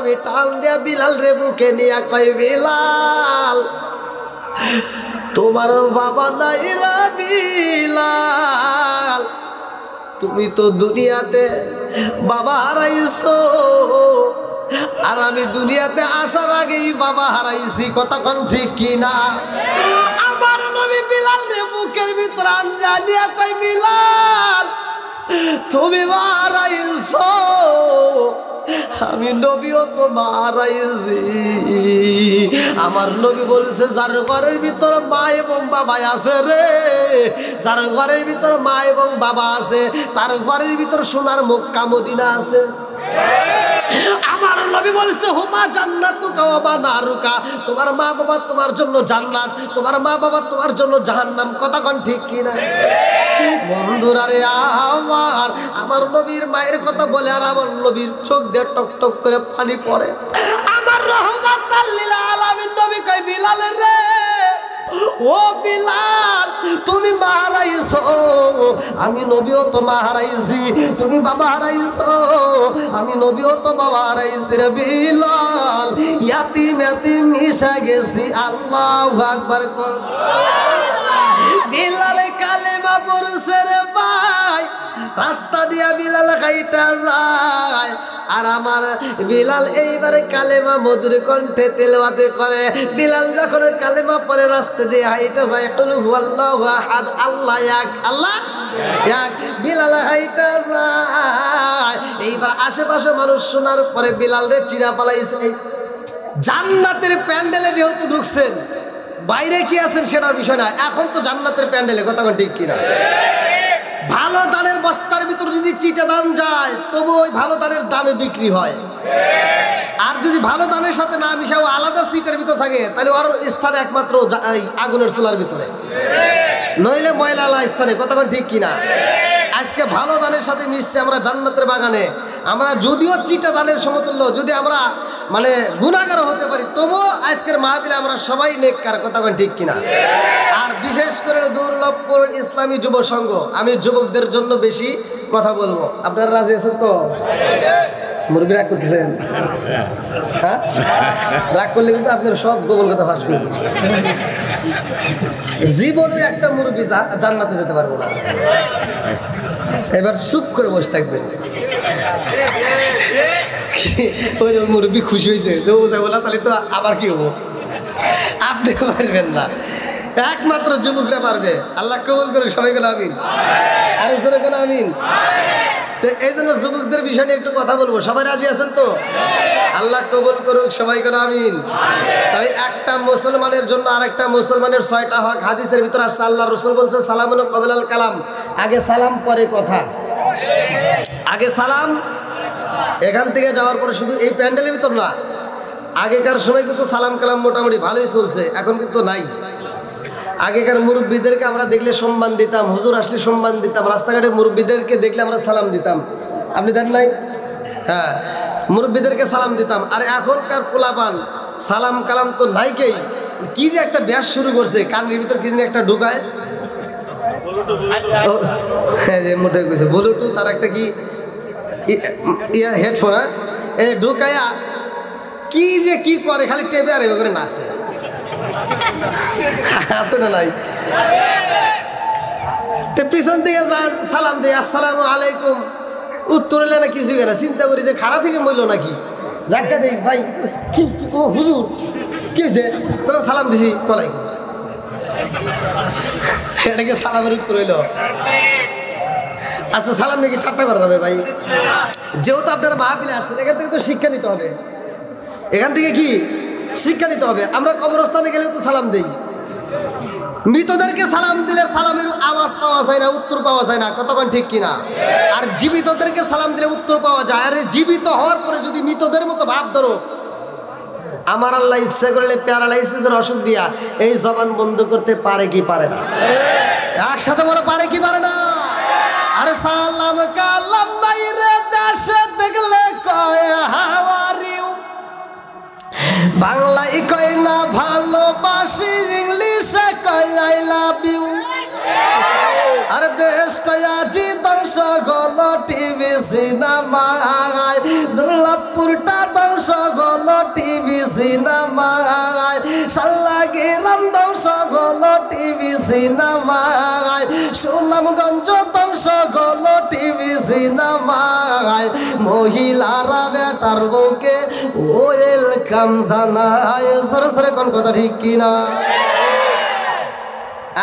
নবী টান দিয়া বিলাল রে বুকে নিয়া কয় বিলাল তোমার বাবা নাই রে বিলাল তুমি তো দুনিয়াতে বাবা হারাইছো আর আমি দুনিয়াতে আসার আগেই বাবা হারাইছি কথা কোন ঠিক কি না আমার নবী বিলাল রে বুকের ভিতর আঞ্জা নিয়া কই বিলাল তুমি হারাইছো আমি নবীও তো হারাইছি আমার নবী বলেছে যার ঘরের ভিতর মা এবং বাবা আছে রে যার ঘরের ভিতর মা এবং বাবা আছে তার ঘরের ভিতর সোনার মক্কা মদিনা আছে আমার নবী বলেছে হুমা জান্নাতুকা ওয়া মা নারুকা তোমার মা বাবা তোমার জন্য জান্নাত তোমার মা বাবা তোমার জন্য জাহান্নাম কথা কোন ঠিক কি না বন্ধুরা রে আমার নবীর মায়ের কথা বলে আর আমার নবীর চোখ দিয়ে টক টক করে পানি পড়ে আমার রহমাতাল লিল আলামিন নবী কই বিলাল রে ও বিলাল তুমি মা হারাইছো আমি নবীও তো মা হারাইছি তুমি বাবা হারাইছো আমি নবীও তো বাবা হারাইছি রে বিলাল ইয়াতিম ইয়াতিম মিশা গেছি আল্লাহু আকবার কর বিলাল কালেমা পড়ছে রে ভাই রাস্তা দিয়া বিলাল হাইটা যায় আর আমার বিলাল এইবারে কালেমা মধুর কণ্ঠে তেলাওয়াত করে বিলাল যখন কালেমা পড়ে রাস্তা দিয়ে হাইটা যায় কুল হুয়াল্লাহু আহাদ আল্লাহ এক আল্লাহ এক বিলাল হাইটা যায় এইবার আশেপাশে মানুষ শোনার পরে বিলাল রে চিনা পালাইছে জান্নাতের প্যান্ডেলে যেহেতু ঢুকছেন বাইরে কি আছেন সেটার বিষয় না এখন তো জান্নাতের প্যান্ডেলে কথা ঠিক কিনা ভালো ধানের বস্তার ভিতর যদি চিটা দাম যায় তবু ওই ভালো ধানের দামে বিক্রি হয় আর যদি ভালো ধানের সাথে না মিশাও আলাদা সিটের ভিতর থাকে তাহলে ওর স্থানে একমাত্র আগুনের চুলার ভিতরে নইলে ময়লা স্থানে কতক্ষণ ঠিক কিনা আজকে ভালো ধানের সাথে মিশছে আমরা জান্নাতের বাগানে আমরা যদিও চিটা ধানের সমতুল্য যদি আমরা মানে গুনাহগার হতে পারি তবুও আজকের মাহফিলে আমরা সবাই নেককার কতক্ষণ ঠিক কিনা আর বিশেষ করে দুর্লভপুর ইসলামী যুব সংঘ আমি যুবকদের জন্য বেশি কথা বলবো আপনারা রাজি আছেন তো মুরব্বী রাগ করতেছেন হ্যাঁ রাগ করলে কিন্তু আপনার সব গোপন কথা ফাঁস করে জীবনে একটা মুরব্বী জান্নাতে যেতে পারবো না এবার চুপ করে বসে থাকবেন ওই মুরব্বী খুশি হয়েছে বলা তাহলে তো আবার কি হবো আপনি পারবেন না একমাত্র যুবকরা পারবে আল্লাহ কবুল করুক সবাই গেল আমিন আর জোরে গেল আমিন তো এই জন্য যুবকদের বিষয় নিয়ে একটু কথা বলবো সবাই রাজি আছেন তো আল্লাহ কবুল করুক সবাই গেল আমিন তাই একটা মুসলমানের জন্য আরেকটা মুসলমানের 6টা হক হাদিসের ভিতর আসছে আল্লাহ রসুল বলছে সালামুন ক্বাবলাল কালাম আগে সালাম পরে কথা আগে সালাম এখান থেকে যাওয়ার পরে শুধু এই প্যান্ডেলের ভিতর না আগেকার সময় কিন্তু সালাম কালাম মোটামুটি ভালোই চলছে এখন কিন্তু নাই আগেকার মুরব্বীদেরকে আমরা দেখলে সম্মান দিতাম হুজুর আসলে সম্মান দিতাম রাস্তাঘাটে মুরব্বীদেরকে দেখলে আমরা সালাম দিতাম আপনি দেন নাই হ্যাঁ মুরব্বীদেরকে সালাম দিতাম আর এখনকার পোলাপান সালাম কালাম তো নাইকেই কি যে একটা ব্যাস শুরু করছে কানের ভিতর কি একটা ঢুকায় হ্যাঁ যে মধ্যে কইছে ব্লুটুথ আর একটা কি ইয়ার হেডফোন এই ঢুকায়া কি যে কি করে খালি টেপে আর এভাবে করে নাচে আছে না নাই তো পিছন থেকে সালাম দিই আসসালামু আলাইকুম উত্তর এলে না কিছু না চিন্তা করি যে খারাপ থেকে মইল নাকি ধাক্কা দিই ভাই কি ও হুজুর কি হয়েছে বললাম সালাম দিছি ওয়ালাইকুম এটাকে সালামের উত্তর হইল আচ্ছা সালাম নাকি ঠাট্টা করা যাবে ভাই যেহেতু আপনারা মাহফিলে আসছেন এখান থেকে তো শিক্ষা নিতে হবে এখান থেকে কি শিক্ষা নিতে হবে আমরা কবরস্থানে গেলেও তো সালাম দিই মৃতদেরকে সালাম দিলে সালামের আওয়াজ পাওয়া যায় না উত্তর পাওয়া যায় না কতক্ষণ ঠিক কিনা আর জীবিতদেরকে সালাম দিলে উত্তর পাওয়া যায় আর জীবিত হওয়ার পরে যদি মৃতদের মতো ভাব ধরো আমার আল্লাহ ইচ্ছা করলে প্যারালাইসিসের অসুখ দিয়া এই জবান বন্ধ করতে পারে কি পারে না একসাথে বলো পারে কি পারে না আরে সালাম কালাম বাইরে দেশে দেখলে কয় হাওয়ারি বাংলায় কয় না ভালোবাসি ইংলিশে কয় আই লাভ ইউ আর দেশটা আজি ধ্বংস হলো টিভি সিনেমায় দুর্লভপুরটা ধ্বংস সিনেমায়, শাল্লা গ্রাম ধ্বংস হলো টিভি সিনেমায়, সুনামগঞ্জ ধ্বংস হলো টিভি সিনেমায়, মহিলারা বেটার বউকে ওয়েলকাম জানায়। সরে সরে কোন কথা ঠিক কিনা?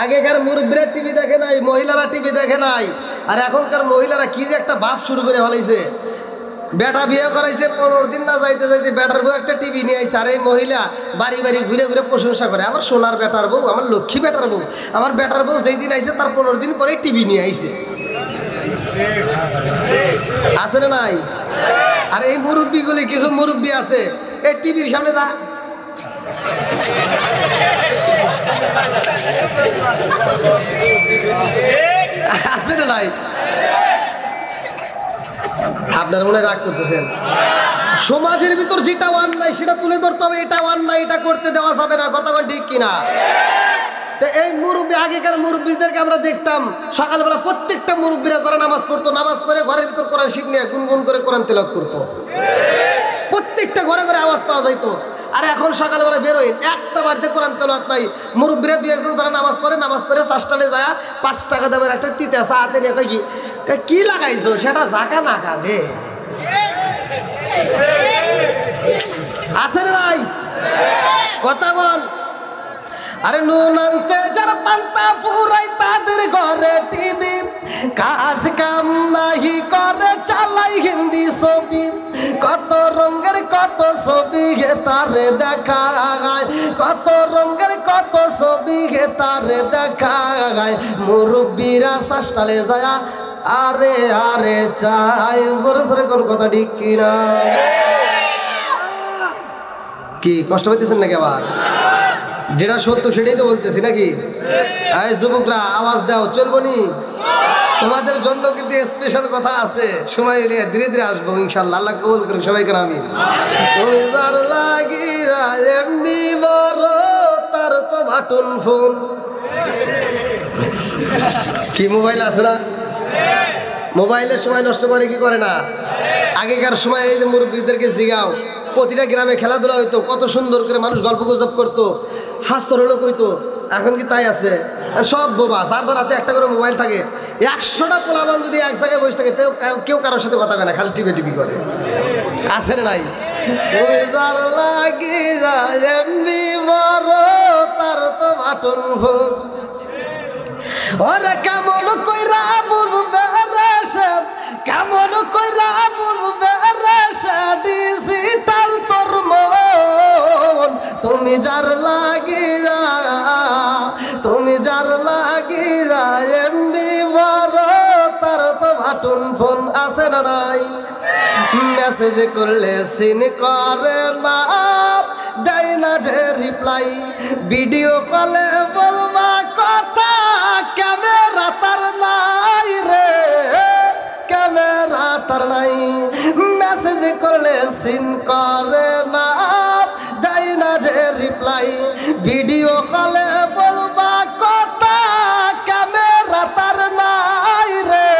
আগেকার মুরব্বীরা টিভি দেখে নাই, মহিলারা টিভি দেখে নাই, আর এখনকার মহিলারা কি যে একটা ভাব শুরু করে ফেলাইছে। বেটা বিয়ে করাইছে 15 দিন না যাইতে যাইতে বেটার বউ একটা টিভি নিয়ে আইছে, আর এই মহিলা বাড়ি বাড়ি ঘুরে ঘুরে প্রশংসা করে, আমার সোনার বেটার বউ, আমার লক্ষ্মী বেটার বউ, আমার বেটার বউ যেই দিন আইছে তার 15 দিন পরে টিভি নিয়ে আইছে। আছে না নাই? আর এই মুরব্বীগুলি, কিছু মুরব্বী আছে এই টিভির সামনে যা আছে না নাই? আপনার মনে রাগ করতেছেন? সমাজের ভিতর যেটা অন্যায় সেটা তুলে ধরতে হবে, এটা অন্যায়, এটা করতে দেওয়া যাবে না। কথা ঠিক কিনা? তো এই মুরব্বী, আগেকার মুরব্বীদেরকে আমরা দেখতাম সকালবেলা প্রত্যেকটা মুরব্বীরা যারা নামাজ পড়তো, নামাজ পড়ে ঘরের ভিতর কোরআন শিখ নিয়ে গুনগুন করে কোরআন তেলাওয়াত করতো, প্রত্যেকটা ঘরে ঘরে আওয়াজ পাওয়া যাইতো। আর এখন সকালবেলা বেরোয় একটা বাড়িতে কোরআন তেলাওয়াত নাই। মুরব্বীরা 2-1 যারা নামাজ পড়ে চাষটালে যায় 5 টাকা দামের একটা তিতা চা হাতে নিয়ে কি লাগাইছো, সেটা জাকা নাকা দে। আছে রে ভাই? কথা বল। আরে নুন আনতে যারা পান্তা ফুরাই তাদের ঘরে টিভি, কাজ কাম নাহি করে চালাই হিন্দি ছবি, কত রঙের কত ছবি গে তারে দেখায়, কত রঙের কত ছবি গে তারে দেখায়। মুরব্বীরা শাসটালে যায় আরে আরে চাই। জোরে জোরে কোন কথা ঠিক কিনা? কি কষ্ট হইতেছেন নাকি? আবার যেটা সত্য সেটাই তো বলতেছি নাকি? এই যুবকরা আওয়াজ দাও, চলবো নি? তোমাদের জন্য কিন্তু স্পেশাল কথা আছে, সময় নিয়ে ধীরে ধীরে আসবো ইনশাআল্লাহ। আল্লাহ কবুল করুন সবাইকে। আমি তুমি যার লাগিয়া এমনি বড় তার তো বাটন ফোন। কি মোবাইল আছে না? মোবাইলের সময় নষ্ট করে কি করে না? আগেকার সময় এই যে মুরব্বীদেরকে জিগাও, প্রতিটা গ্রামে খেলাধুলা হইতো, কত সুন্দর করে মানুষ গল্প গুজব করতো, হাসতো লোক হইতো। এখন কি তাই আছে? সব বোবা, যার যার হাতে একটা করে মোবাইল থাকে। 100টা পোলাবান যদি এক জায়গায় বসে থাকে কেউ কারোর সাথে কথা কয় না, খালি টিভি টিভি করে। আছে না নাই? যার লাগিয়া এমনি বড় তার তো বাটন ফোন। ওরে কেমন কইরা বুঝবে রে সে, কেমন কইরা বুঝবে রে সে ডিজিটাল তোর মন। তুমি যার লাগিয়া, তুমি যার লাগিয়া এমনি বড় তার তো বাটন ফোন। আছে না নাই? মেসেজ করলে সিন করে না, দেয় না যে রিপ্লাই, ভিডিও কলে বলবা কথা ক্যামেরা তার নাই রে, ক্যামেরা তার নাই। মেসেজ করলে সিন করে না, দেয় না যে রিপ্লাই, ভিডিও কলে বলবা কথা ক্যামেরা তার নাই রে,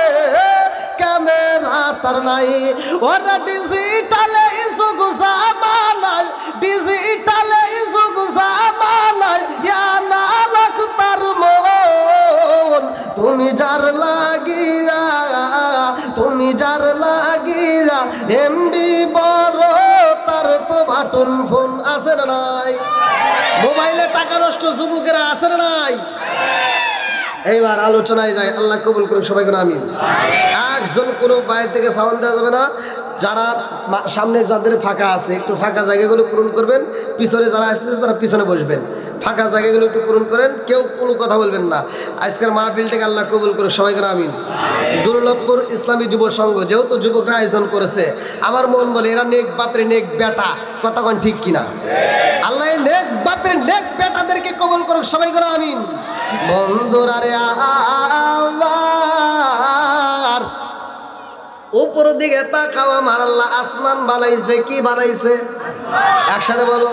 ক্যামেরা তার নাই। ওরা ডিজিটালে যুগ জামানায়, ডিজিটালে যুগ জামানায় না লাখ তার মন। তুমি যার লাগিয়া, তুমি যার লাগিয়া এমবি বড় তার তো বাটন ফোন। আছে না নাই? মোবাইলে টাকা নষ্ট যুবকেরা আছে না নাই? এইবার আলোচনায় যায়, আল্লাহ কবুল করুক সবাইকে আমিন। একজন কোনো বাইরে থেকে সাউন্ড দেওয়া যাবে না। যারা সামনে যাদের ফাঁকা আছে একটু ফাঁকা জায়গাগুলো পূরণ করবেন, পিছনে যারা আসতেছে তারা পিছনে বসবেন, ফাঁকা জায়গাগুলো একটু পূরণ করেন, কেউ কোনো কথা বলবেন না। আজকের মাহফিলটাকে আল্লাহ কবুল করুক সবাইকে আমিন। দুর্লভপুর ইসলামী যুব সংঘ যেহেতু যুবকরা আয়োজন করেছে, আমার মন বলে এরা নেক বাপরে নেক বেটা। কথা কোন ঠিক কিনা? আল্লাহ নেক বাপরে নেক বেটাদেরকে কবুল করুক সবাইকে আমিন। বন্ধুরা রে আমার উপর দিকে তাকাও, আমার আল্লাহ আসমান বানাইছে। কি বানাইছে? একসাথে বলো।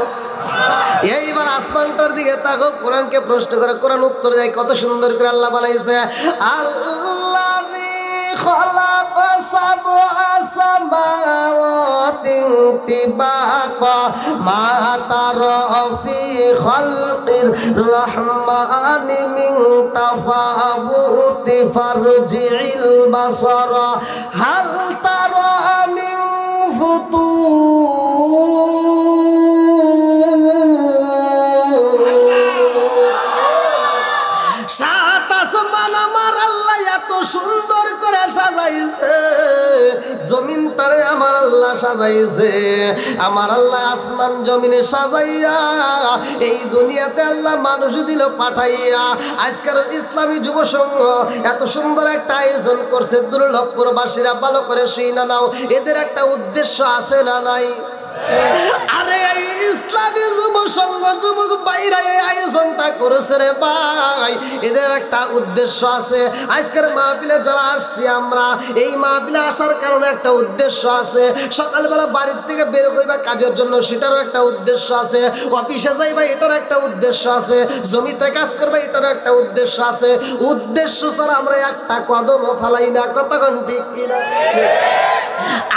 এইবার আসমানটার দিকে তাকো, কোরআনকে প্রশ্ন করে, কোরআন উত্তর দেয় কত সুন্দর করে আল্লাহ বানাইছে। আল্লাহ খালাকাস সাবআ সামাওয়াতিন তিবাকা মা তারা ফি খালকির রহমানি মিন তাফাউতি ফারজিল বাসারা হাল তারা মিন ফুতুর। সাত আসমান আমার আল্লাহ এত সুন্দর করে সাজাইছে, জমিনটারে আমার আল্লাহ সাজাইছে। আমার আল্লাহ আসমান জমিনে সাজাইয়া এই দুনিয়াতে আল্লাহ মানুষ দিল পাঠাইয়া। আজকের ইসলামী যুব সংঘ এত সুন্দর একটা আয়োজন করছে, দুর্লভপুরবাসীরা ভালো করে শুই না নাও, এদের একটা উদ্দেশ্য আছে না নাই? আরে এই ইসলামী যুব সংঘ যুবক ভাইরা এই আয়োজনটা করেছে রে ভাই, এদের একটা উদ্দেশ্য আছে। আজকের মাহফিলে যারা আসছি আমরা, এই মাহফিলে আসার কারণে একটা উদ্দেশ্য আছে। সকালবেলা বাড়ির থেকে বের হইবা কাজের জন্য, সেটারও একটা উদ্দেশ্য আছে। অফিসে যাইবা, এটারও একটা উদ্দেশ্য আছে। জমিতে কাজ করবা, এটারও একটা উদ্দেশ্য আছে। উদ্দেশ্য ছাড়া আমরা একটা কদমও ফালাই না। কতক্ষণ ঠিক কিনা?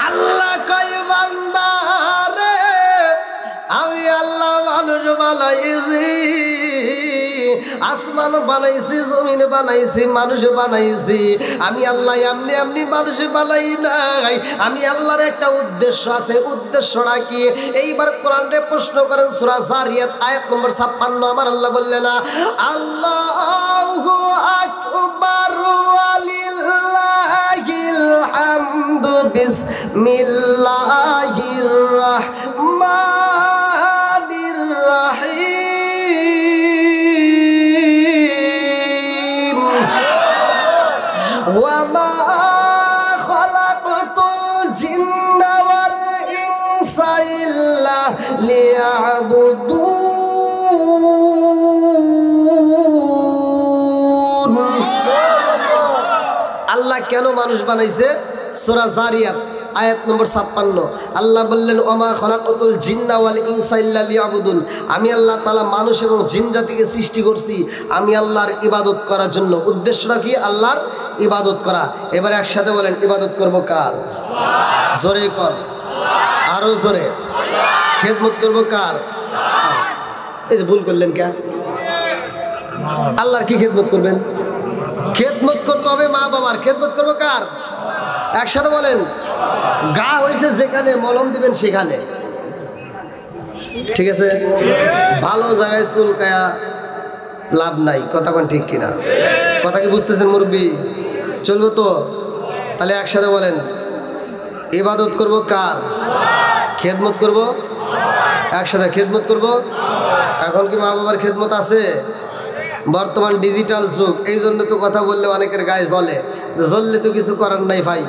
আল্লাহ কয় বান্দা রে, আমি আল্লাহ মানুষ বানাইছি, আসমান বানাইছি, জমিন বানাইছি, মানুষ বানাইছি। আমি আল্লাহ এমনি এমনি মানুষ বানাই নাই। আমি আল্লাহর একটা উদ্দেশ্য আছে। উদ্দেশ্যটা কি? এইবার কোরআনে প্রশ্ন করেন সূরা জারিয়াত আয়াত নম্বর 56। আমার আল্লাহ বললেন না, আল্লাহু আকবার ওয়ালিল্লাহিল হামদু বিসমিল্লাহির রাহমানির রাহিম ওয়া মা খালাকতুল জিন্না ওয়াল ইনসা ইল্লা লিয়াবুদুন। আল্লাহ কেন মানুষ বানাইছে? সূরা জারিয়াত আয়াত নম্বর 56। আল্লাহ বললেন, ওমা খলাকতুল জিন্না ওয়াল ইনসা ইল্লা লিয়াবুদুন। আমি আল্লাহ তাআলা মানুষ এবং জিন জাতিকে সৃষ্টি করছি আমি আল্লাহর ইবাদত করার জন্য। উদ্দেশ্যটা কি? আল্লাহর ইবাদত করা। এবারে একসাথে বলেন, ইবাদত করব কার? জোরে কর, আরো জোরে। খেদমত করব কার? এই যে ভুল করলেন কে? আল্লাহর কি খেদমত করবেন? খেদমত করতে হবে মা বাবার। খেদমত করব কার? একসাথে বলেন, গা হয়েছে যেখানে মলম দিবেন সেখানে। ঠিক আছে? ভালো জায়গায় চুলকায়া লাভ নাই। কথা কোন ঠিক কিনা? কথা কি বুঝতেছেন মুরব্বী? চলবো তো? তাহলে একসাথে বলেন, ইবাদত করব কার? খেদমত করব একসাথে। খেদমত করব। এখন কি মা বাবার খেদমত আছে? বর্তমান ডিজিটাল যুগ, এই জন্য তো কথা বললে অনেকের গায়ে জ্বলে। জ্বললে তো কিছু করার নাই ভাই।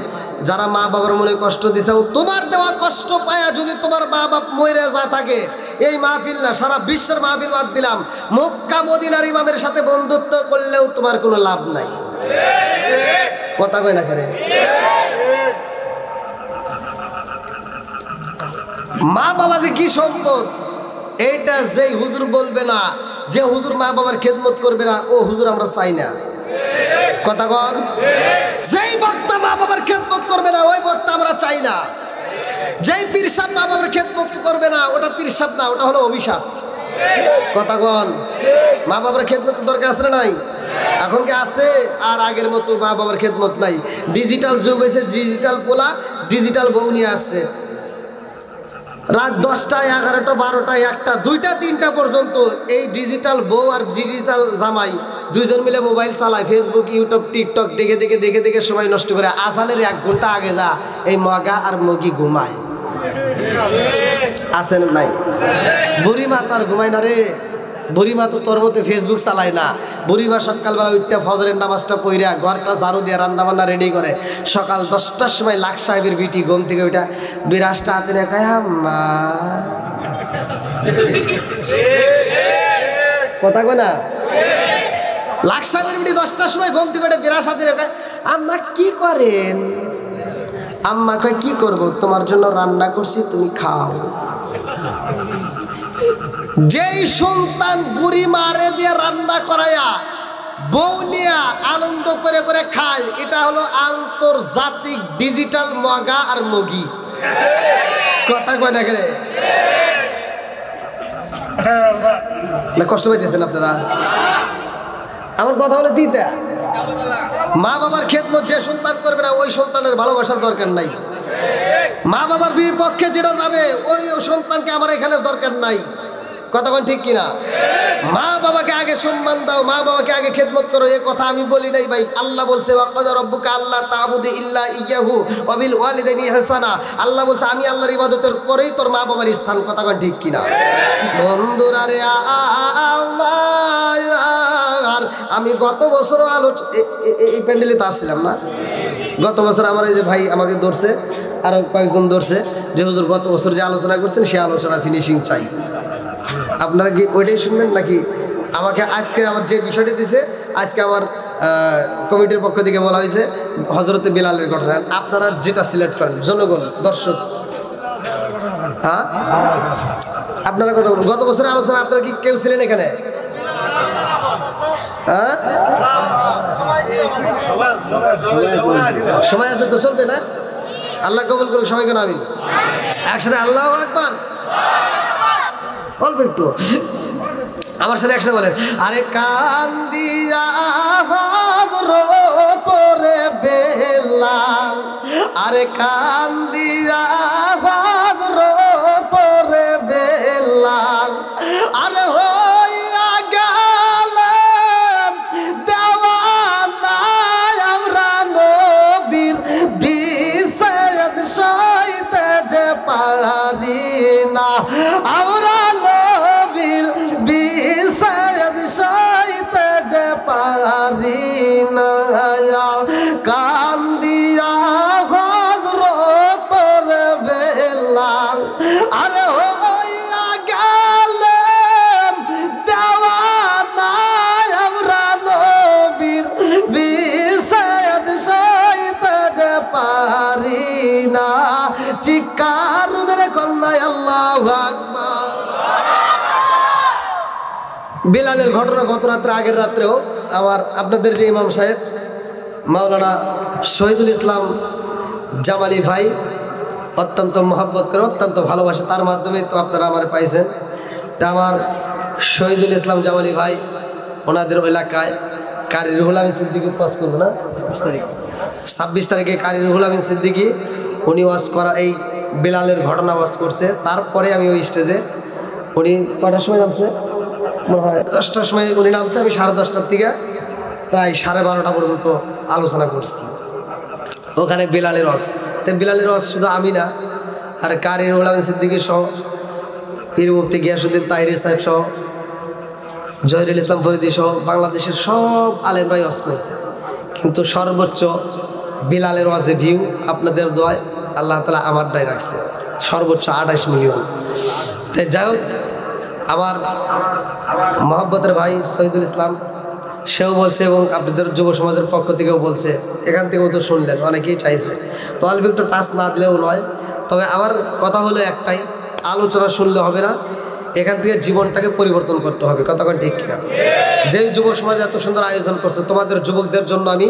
যারা মা বাবার মনে কষ্ট দিছে, তোমার দেওয়া কষ্ট পায়া যদি তোমার মা বাপ মরে যা থাকে, এই মাহফিল না, সারা বিশ্বের মাহফিল বাদ দিলাম, মক্কা মদিনার ইমামের সাথে বন্ধুত্ব করলেও তোমার কোনো লাভ নাই। কথা কয় না করে? মা বাবা যে কি সম্পদ, এইটা যেই হুজুর বলবে না, যে হুজুর মা বাবার খেদমত করবে না, ও হুজুর আমরা চাই না। কথা কন? যেই বক্তা মা বাবার খেদমত করবে না, ওই বক্তা আমরা চাই না। যেই পীর সাহেব মা বাবার খেদমত করবে না, ওটা পীর সাহেব না, ওটা হলো অভিশাপ। কথা কন? মা বাবার খেদমত দরকার আছে না নাই? এখন কি আছে? আর আগের মতো মা বাবার খেদমত নাই। ডিজিটাল যুগ হয়েছে, ডিজিটাল পোলা ডিজিটাল বউ নিয়ে আসছে। রাত 10টা 11টা 12টা 1টা 2টা 3টা পর্যন্ত এই ডিজিটাল বউ আর ডিজিটাল জামাই দুইজন মিলে মোবাইল চালায়, ফেসবুক ইউটিউব টিকটক দেখে দেখে দেখে দেখে সময় নষ্ট করে। আজানের 1 ঘন্টা আগে যা এই মগা আর মগি ঘুমায়। আছে না নাই? বুড়িমা তো আর ঘুমায় না রে। বুড়িমা তো তোর মতো ফেসবুক চালায় না। বুড়িমা সকালবেলা উঠতে ফজরের নামাজটা পড়িয়া ঘরটা ঝাড়ু দিয়ে রান্না বান্না রেডি করে। সকাল 10টার সময় লাখ সাহেবের বিটি ঘুম থেকে ওইটা বিরাজটা হাতে রেখে, আম্মা। কথা কয় না? লাখ সাহেবের বিটি 10টার সময় ঘুম থেকে ওইটা বিরাজ হাতে রেখে, আম্মা কি করেন? আম্মা কয়, কি করবো, তোমার জন্য রান্না করছি, তুমি খাও। যেই সন্তান বুড়ি মারে দিয়ে রান্না করায়া বউ নিয়ে আনন্দ করে করে খায়, এটা হলো আন্তর্জাতিক ডিজিটাল মগা আর মগি। কথা কয় না করে না? কষ্ট পাইতেছেন আপনারা? আমার কথা হলো দিতে মা বাবার খেদমত যে সন্তান করবে না ওই সন্তানের ভালোবাসার দরকার নাই। মা বাবার বিপক্ষে যেটা যাবে ওই সন্তানকে আমার এখানে দরকার নাই। কতক্ষণ ঠিক কিনা? মা বাবাকে আগে সম্মান দাও, মা বাবাকে আগে খেদমত করো, এ কথা আমি বলি নাই ভাই। আল্লাহ বলছে ওয়াকাদা রাব্বুকা আল্লা তা'বুদু ইল্লা ইয়াহু ওয়া বিল ওয়ালিদাইনি ইহসানা। আল্লাহ বলছে আমি আল্লাহর ইবাদতের পরেই তোর মা বাবার স্থান। কতক্ষণ ঠিক কিনা? বন্ধুরা রে আর আমি গত বছর এই প্যান্ডেলে তো আসছিলাম না। গত বছর আমার এই যে ভাই আমাকে ধরছে, আরো কয়েকজন ধরছে যে হুজুর গত বছর যে আলোচনা করছেন সেই আলোচনার ফিনিশিং চাই। আপনারা কি ওইটাই শুনবেন নাকি আমাকে আজকে আমার যে বিষয়টি দিছে আজকে আমার কমিটির পক্ষ থেকে বলা হয়েছে হযরতে বিলালের ঘটনা, আপনারা যেটা সিলেক্ট করেন জনগণ দর্শক। হ্যাঁ আপনারা গত বছরের আলোচনা আপনারা কি কেউ ছিলেন এখানে? হ্যাঁ সময় আছে তো চলবে না? আল্লাহ কবুল করুক সবাইকে। আমিন। একসাথে আল্লাহু আকবার। অল্প একটু আমার সাথে একসাথে বলেন, আরে কান্দিয়া হযরতে বেলাল, আরে কান্দিয়া হযরতে বেলাল, আরে হইয়া গেলেন দেওয়ানা আমরা নবীর বিষয় সইতে যে পারি না, আমরা নবীর বিষয় সইতে যে পারি না, কান্দিয়া হযরতে বেলাল, আরে হইয়া গেলেন দেওয়ানা আমরা নবীর বিষয় সইতে যে পারি না। চিৎকার মেরে কন্যায় আল্লাহু আকবার। বিলালের ঘটনা গত রাত্রে আগের রাত্রেও আমার আপনাদের যে ইমাম সাহেব মাওলানা শহীদুল ইসলাম জামালি ভাই অত্যন্ত মহব্বত করে, অত্যন্ত ভালোবাসে, তার মাধ্যমে তো আপনারা আমার পাইছেন। তা আমার শহীদুল ইসলাম জামালি ভাই ওনাদের এলাকায় কারি রুহুল আমিন সিদ্দিকী পাস করবো না 26 তারিখে কারি রুহুল আমিন সিদ্দিকী উনি ওয়াজ করা এই বিলালের ঘটনা ওয়াজ করছে। তারপরে আমি ওই স্টেজে উনি কটার সময় নামছে মনে হয় 10টার সময় উনি নামছে, আমি 10:30টার থেকে প্রায় 12:30টা পর্যন্ত আলোচনা করছি ওখানে বিলালের ওয়াজ। তো বিলালের ওয়াজ শুধু আমি না, আর কারি রুহুল আমিন সিদ্দিকী সহ পীর মুফতি গিয়াসউদ্দিন তাহিরি সাহেব সহ জহিরুল ইসলাম ফরিদি সহ বাংলাদেশের সব আলেমরাই ওয়াজ করেছে। কিন্তু সর্বোচ্চ বিলালের ওয়াজে ভিউ আপনাদের দোয়ায় আল্লাহ তাআলা আমার দায় রাখছে সর্বোচ্চ 28 মিলিয়ন। তাই যাই হোক, আমার মহব্বতের ভাই শহীদুল ইসলাম সেও বলছে এবং আপনাদের যুব সমাজের পক্ষ থেকেও বলছে, এখান থেকেও তো শুনলেন অনেকেই চাইছে, তো অল্প একটু টাচ না দিলেও নয়। তবে আমার কথা হলো একটাই, আলোচনা শুনলে হবে না, এখান থেকে জীবনটাকে পরিবর্তন করতে হবে। কতক্ষণ ঠিক কিনা? যেই যুব সমাজ এত সুন্দর আয়োজন করছে তোমাদের যুবকদের জন্য আমি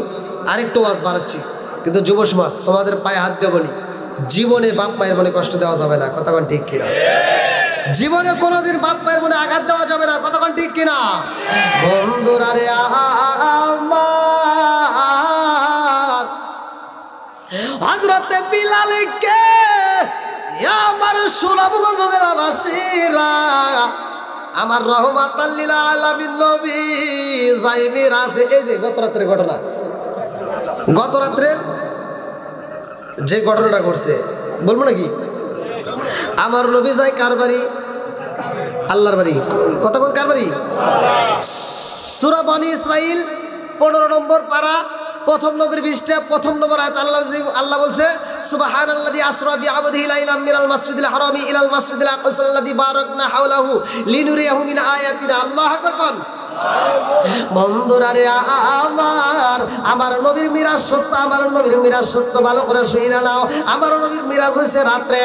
আরেকটু ওয়াজ বাড়াচ্ছি, কিন্তু যুব সমাজ তোমাদের পায়ে হাত দিয়ে বলি, জীবনে বাপ মায়ের মনে কষ্ট দেওয়া যাবে না। কতক্ষণ ঠিক কিনা? জীবনে কোনোদিন বাপ মায়ের মনে আঘাত দেওয়া যাবে না। কতক্ষণ ঠিক কিনা? বন্ধুরা রে আমার হযরতে বিলালকে আমার সুনামগঞ্জ জেলাবাসীরা আমার রহমাতাল লিল আলামিন নবী যাই মিরাজে, এই যে গত রাত্রের ঘটনা, গত রাত্রে যে ঘটনাটা ঘটছে বলবো নাকি? আমার নবী যায় কার বাড়ি? আল্লাহর বাড়ি। কতক্ষণ কার বাড়ি? সূরা বনী ইসরাইল 15 নম্বর পারা প্রথম নবীর 20টা 1 নম্বর আয়াত আল্লাহ বলছে সুবহানাল্লাযী আসরা বিআবদিহি লাইলাম মিনাল মাসজিদিল হারামি ইলাল মাসজিদিল আকসাল্লাযী বারাকনা হাওলাহু লিনুরিয়াহু মিন আয়াতিনা। আল্লাহু আকবার কোন। বন্ধুরা রে আমার নবীর মিরাজ সত্য, আমার নবীর মিরাজ সত্য, ভালো করে শুইনা নাও। আমার নবীর মিরাজ হইছে রাত্রে,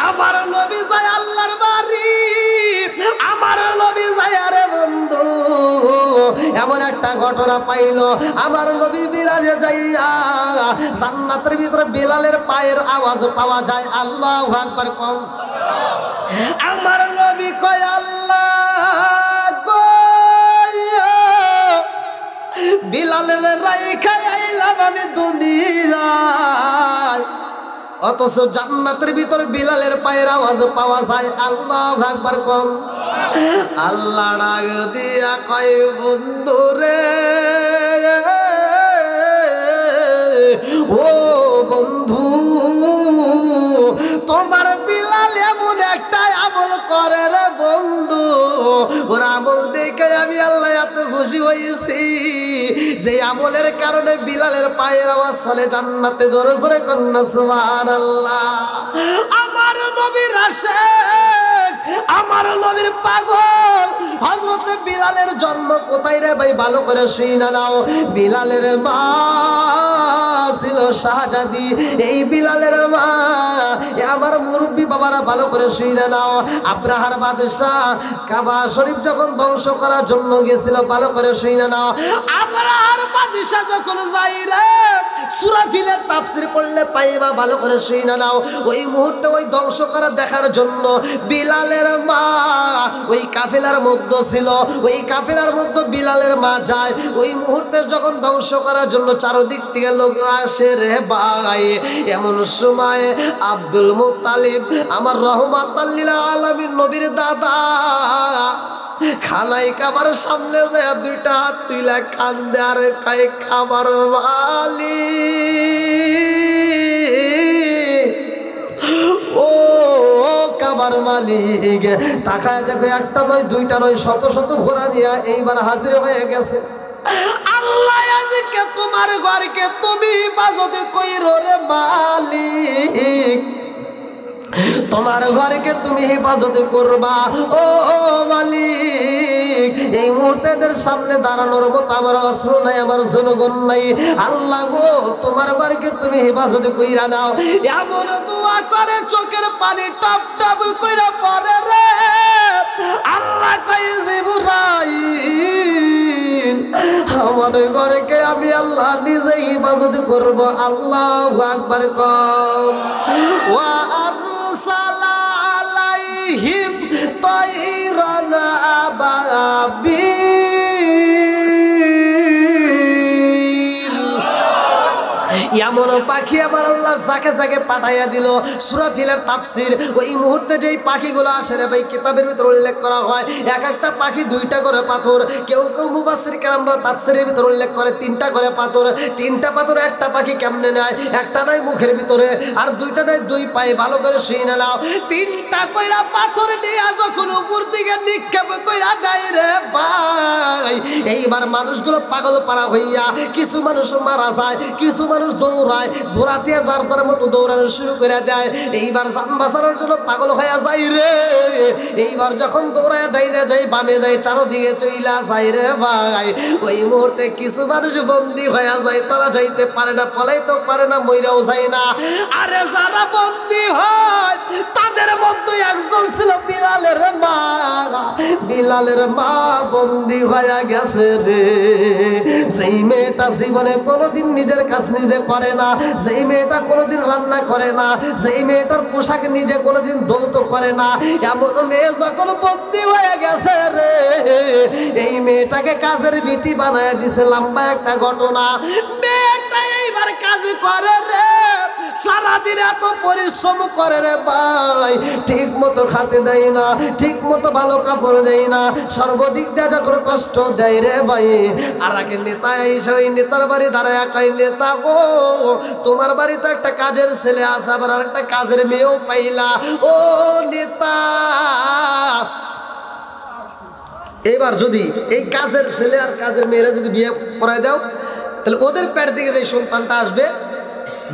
আমার নবী যায় আল্লাহর বাড়ি, আমার নবী যায় আরে বন্ধু এমন একটা ঘটনা পাইল। আমার নবী বিরাজে যাইয়া জান্নাতের ভিতরে বিলালের পায়ের আওয়াজ পাওয়া যায়। আল্লাহু আকবার কোন। আমার নবী কয় আল্লাহ গো বিলালের রাইখা আইলাম আমি দুনিয়ায়, অথচ জান্নাতের ভিতর বিলালের পায়ের আওয়াজ পাওয়া যায়। আল্লাহু আকবার কোন। আল্লাহ ডাক দিয়া কয় বন্ধুরে ও বন্ধু তোমার বিলাল এমন একটা আমল করে রে বন্ধু, ওর আমল দেখে আমি আল্লাহ এত খুশি হয়েছি যে আমলের কারণে বিলালের পায়ের আওয়াজ চলে জান্নাতে। জোরে জোরে কন্যা সুবহানাল্লাহ। আমার নবীর আশিক, আমার নবীর পাগল হযরতে বিলালের জন্ম কোথায় রে ভাই ভালো করে শুইনা নাও। বিলালের মা ছিল শাহজাদি। এই বিলালের মা আমার মুরব্বী বাবারা ভালো করে শুইনা নাও। আব্রাহার বাদশাহ কাবা শরীফ যখন ধ্বংস করার জন্য গেছিল, ভালো করে শুইনা নাও। আব্রাহার বাদশাহ যখন যাই রে সুরাফিলের তাফসীর পড়লে পাইবা, ভালো করে শুইনা নাও। ওই মুহূর্তে ওই ধ্বংস করা দেখার জন্য বিলালের মা ওই কাফেলার মধ্যে ছিল। ওই কাফেলার মধ্যে বিলালের মা যায়। ওই মুহূর্তে যখন ধ্বংস করার জন্য চারদিক থেকে লোক আসে রে ভাই, এমন সময় আব্দুল মুত্তালিব আমার রহমাতাল লিল আলামিন নবীর দাদা খানাই কাবার সামনে যায় দুইটা হাত তুলে কান্দে আর কয় খাবার মালিক ও কাবার মালিক। তাকায় দেখো একটা নয় দুইটা নয় শত শত ঘোড়া নিয়ে এইবার হাজির হয়ে গেছে। আল্লাহ আজকে তোমার ঘরকে তুমি হেফাজত কইরো রে মালিক, তোমার ঘরকে তুমি হেফাজত করবা ও মালিক। এই মুহূর্তে এদের সামনে দাঁড়ানোর মতো আমার অস্ত্র নাই, আমার জনগণ নাই। আল্লাহ গো তোমার ঘরকে তুমি হেফাজত কইরা নাও। এমন দোয়া করে চোখের পানি টপ টপ কইরা পড়ে রে। আল্লাহ কয় জিবরাইল আমার ঘরকে আমি আল্লাহ নিজে হেফাজত করব। আল্লাহু আকবার কম। ওয়া আরসালা আলাইহিম তাইরান আবাবিল। এমন পাখি আমার আল্লাহ যাকে যাকে পাঠাইয়া দিল। সুরাফিলের তাফসীর ওই মুহূর্তে যেই পাখিগুলো আসে রে ভাই কিতাবের ভিতরে উল্লেখ করা হয় এক একটা পাখি দুইটা করে পাথর। কেউ কেউ মুফাসসির কেরামরা তাফসীরের ভিতরে উল্লেখ করে তিনটা করে পাথর। তিনটা পাথর একটা পাখি কেমনে নেয়? একটা নাই মুখের ভিতরে আর দুইটা নাই দুই পায়ে। ভালো করে শুনে নাও। তিনটা কইরা পাথর নিয়ে যখন উপর দিকে নিক্ষেপ কইরা দেয় রে ভাই, এইবার মানুষগুলো পাগল পারা হইয়া কিছু মানুষ মারা যায়, কিছু মানুষ দৌড়ায়, ঘোড়াতে যার তার মতো দৌড়ানো শুরু করে দেয়। এইবার জান বাঁচানোর জন্য পাগল হয়ে যায় রে। এইবার যখন দৌড়ায় ডাইনে যায় বামে যায় চারদিকে চইলা যায় রে ভাই, ওই মুহূর্তে কিছু মানুষ বন্দী হয়ে যায়। তারা যাইতে পারে না, পলাইতেও পারে না, মইরাও যায় না। আরে যারা বন্দী হয় তাদের মধ্যে একজন ছিল বিলালের মা। বিলালের মা বন্দী হয়ে গেছে রে। সেই মেয়েটা জীবনে কোনোদিন নিজের কাজ নিজে করে না, যেই মেয়েটা কোনোদিন রান্না করে না, যেই মেয়েটার পোশাক নিজে কোনোদিন ধৌত করে না, এমন মেয়ে যখন বন্দী হয়ে গেছে রে, এই মেয়েটাকে কাজের বিটি বানায় দিছে। লম্বা একটা ঘটনা। মেয়েটা এইবার কাজ করে রে, সারাদিন এত পরিশ্রম করে রে ভাই, ঠিক মতো খাতে দেয় না, ঠিক মতো ভালো কাপড় দেয় না, সর্বদিক দিয়ে যখন কষ্ট দেয় রে ভাই। আর আগে নেতা এসে ওই নেতার বাড়ি দাঁড়ায় কয় নেতা গো তোমার বাড়িতে একটা কাজের ছেলে আছে, আবার আর একটা কাজের মেয়েও পাইলা ও নেতা। এবার যদি এই কাজের ছেলে আর কাজের মেয়েরা যদি বিয়ে করায় দাও তাহলে ওদের পেট দিকে যে সন্তানটা আসবে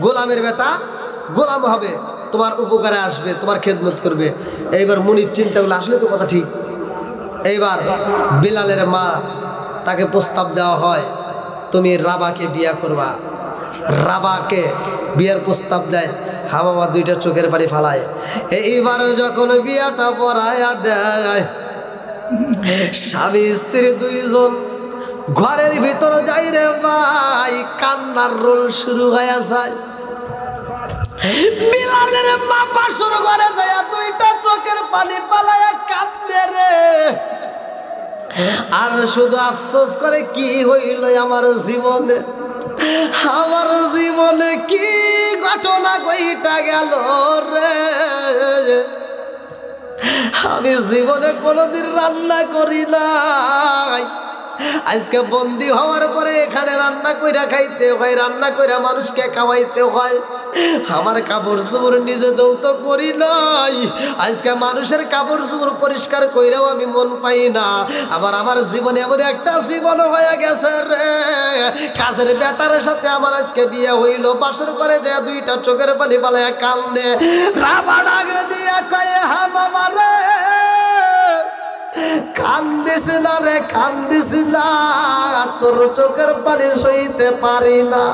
গোলামের বেটা গোলাম হবে, তোমার উপকারে আসবে, তোমার খেদমত করবে। এইবার মুনির চিন্তা করলে আসলে তো কথা ঠিক। এইবার বিলালের মা তাকে প্রস্তাব দেওয়া হয় তুমি রাবাকে বিয়ে করবা। রাবাকে বিয়ের প্রস্তাব দেয়। বাবা দুইটা চোখের পানি ফালায়। এইবার যখন বিয়াটা পড়ায়া দেয় স্বামী স্ত্রী দুইজন ঘরের ভিতর যাই রে ভাই, কান্নার রোল শুরু হয়ে যায়। বিলালের মা বাসর ঘরে যায় দুইটা চোখের পানি পালায়া কাঁদে রে, আর শুধু আফসোস করে কি হইল আমার জীবনে, আমার জীবনে কি ঘটনা কইটা গেল রে। আমি জীবনে কোনোদিন রান্না করি নাই, আজকে বন্দি হওয়ার পরে এখানে রান্না কইরা খাইতে হয়, রান্না কইরা মানুষকে খাওয়াইতে হয়। আমার কাপড় চোপড় নিজে দৌত করি নাই, আজকে মানুষের কাপড় চোপড় পরিষ্কার কইরাও আমি মন পাই না। আবার আমার জীবনে এমন একটা জীবন হয়ে গেছে রে, কাজের বেটার সাথে আমার আজকে বিয়ে হইল, বাসর করে যে দুইটা চোখের পানি পালায়া কান্দে, রাবা ডাক দিয়া কয়ে হা মামা রে, কান্দিস না রে কান্দিস না, তোর চোখের পানি সইতে পারি না।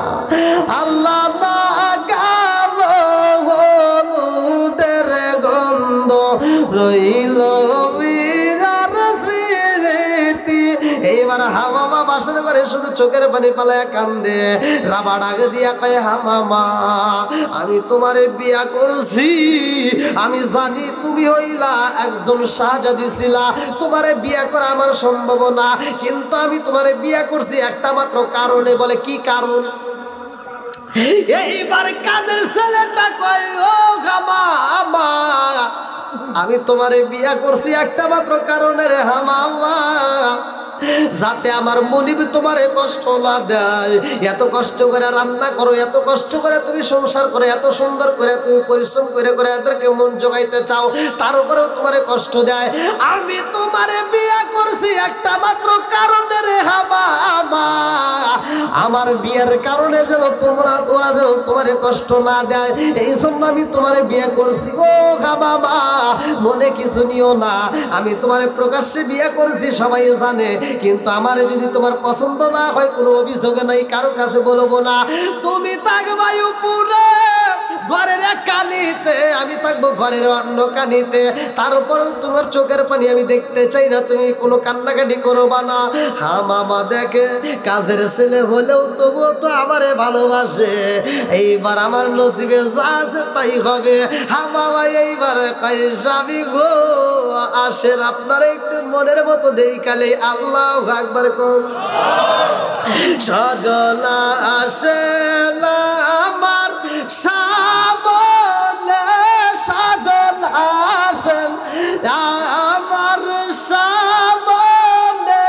আল্লাহ না গালো হলুদের গন্ধ রইল বিরার স্মৃতি। এইবার হামামা বাসর করে শুধু চোখের পানি পালায়া কান্দে, রাবা ডাক দিয়া কয় হা মামা, আমি তোমারে বিয়া করছি, আমি জানি তুমি হইলা একজন শাহজাদি ছিলা, তোমারে বিয়া করা আমার সম্ভব না, কিন্তু আমি তোমারে বিয়া করছি একটা মাত্র কারণে। বলে কি কারণ? এইবার কাদের ছেলেটা কয় ও মামা, আমি তোমারে বিয়া করছি একটা মাত্র কারণে রে হামামা, যাতে আমার মনিব তোমারে কষ্ট না দেয়। এত কষ্ট করে রান্না করো, এত কষ্ট করে তুমি সংসার করে, এত সুন্দর করে তুমি পরিশ্রম করে করে এদেরকে মন জোগাইতে চাও, তার উপরেও তোমারে কষ্ট দেয়। আমি তোমারে বিয়া করছি একটা মাত্র কারণে রে হামামা, আমার বিয়ের কারণে যেন ওরা যেন তোমারে কষ্ট না দেয়, এই জন্য আমি তোমারে বিয়ে করছি গো হামামা, মনে কিছু নিও না। আমি তোমারে প্রকাশ্যে বিয়ে করছি সবাই জানে, কিন্তু আমারে যদি তোমার পছন্দ না হয় কোনো অভিযোগ নাই, কারো কাছে বলবো না। তুমি থাকবা উপরে ঘরের এক কানিতে, আমি থাকবো ঘরের অন্য কানিতে, তারপরেও তোমার চোখের পানি আমি দেখতে চাই না, তুমি কোনো কান্নাকাটি করবা না। হা মামা দেখে কাজের ছেলে হলেও তবুও তো আমারে ভালোবাসে, এইবার আমার নসিবে যা আছে তাই হবে। হা মামা এইবার স্বামী গো আসেন, আপনারা একটু মনের মতো দেই কালে আল্লাহ আকবার কম। সজনা আসে না আমার সামনে, সজনা আসেন আমার সামনে,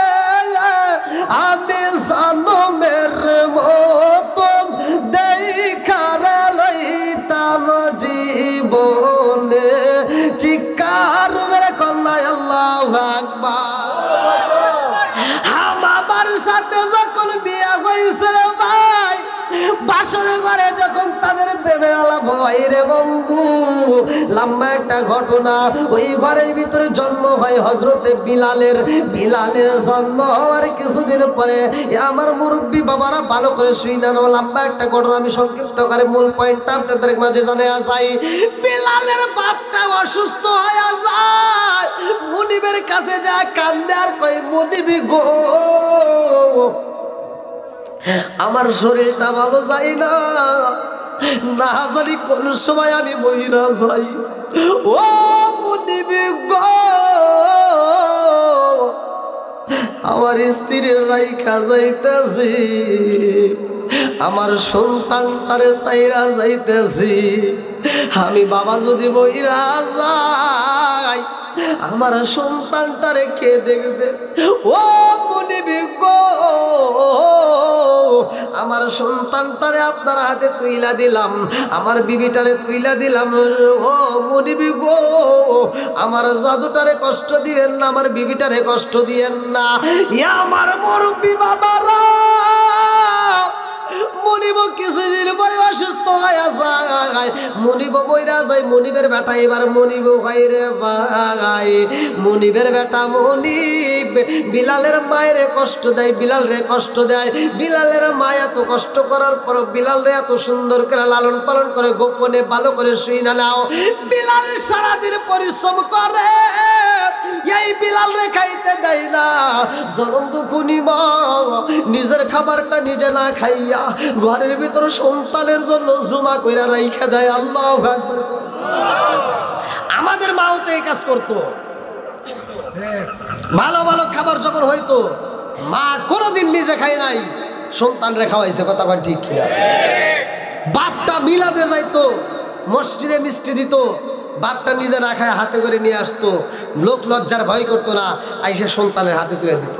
আমি জন্মের মতন দেখার লইতাম জীবনে, চিৎকার মেরে কন্যায় আল্লাহু আকবার। আমার সাথে যখন বিয়ে হয়েছে রে ভাই, বাসর ঘরে যখন তাদের প্রেমের আলাপ হয় রে বন্ধু, লম্বা একটা ঘটনা। ওই ঘরের ভিতরে জন্ম হয় হযরতে বিলালের। বিলালের জন্ম হওয়ার কিছুদিন পরে আমার মুরব্বী বাবারা ভালো করে শুই না, লম্বা একটা ঘটনা, আমি সংক্ষিপ্ত করে মূল পয়েন্টটা আপনাদের মাঝে জানিয়ে যাই। বিলালের বাপটা অসুস্থ হয়ে যায়, মুনিবের কাছে যা কান্দে আর কই মুনিবি গো আমার শরীরটা ভালো যায় না, না জানি কোন সময় আমি মহিলা যাই। ও মুনিবি গো আমার স্ত্রীর রাইখা যাইতেছি, আমার সন্তান তারে চাইরা যাইতেছি, আমি বাবা যদি মহিলা যাই আমার সন্তানটারে কে দেখবে? ও মুনিবি গো আমার সন্তানটারে আপনার হাতে তুইলা দিলাম, আমার বিবিটারে তুইলা দিলাম। ও মুনিবি গো আমার জাদুটারে কষ্ট দিবেন না, আমার বিবিটারে কষ্ট দিয়েন না। আমার মুরব্বি বাবারা মুনিব কিছুদিন পরে অসুস্থ হয়ে যায়, মুনিব মইরা যায়। মুনিবের বেটা এবার মুনিব হয় রে ভাই, মুনিবের বেটা মুনিব বিলালের মায়ের কষ্ট দেয়, বিলাল রে কষ্ট দেয়। বিলালের মা এত কষ্ট করার পর বিলাল রে এত সুন্দর করে লালন পালন করে, গোপনে ভালো করে শুই না নাও। বিলাল সারাদিন পরিশ্রম করে, এই বিলাল রে খাইতে খাইতে দেয় না। জনম দুখুনি মা নিজের খাবারটা নিজে না খাইয়া ঘরের ভিতর সন্তানের জন্য জমা কইরা রাইখা দেয়। আল্লাহু আকবার। আমাদের মাও তো এই কাজ করতো। ভালো ভালো খাবার যখন হইতো মা কোনোদিন নিজে খায় নাই, সন্তানরে খাওয়াইছে। কথা বল ঠিক কিনা? বাপটা মিলাদে যাইতো, মসজিদে মিষ্টি দিত, বাপটা নিজে না খায় হাতে করে নিয়ে আসতো, লোক লজ্জার ভয় করতো না, আইসে সন্তানের হাতে তুলে দিত।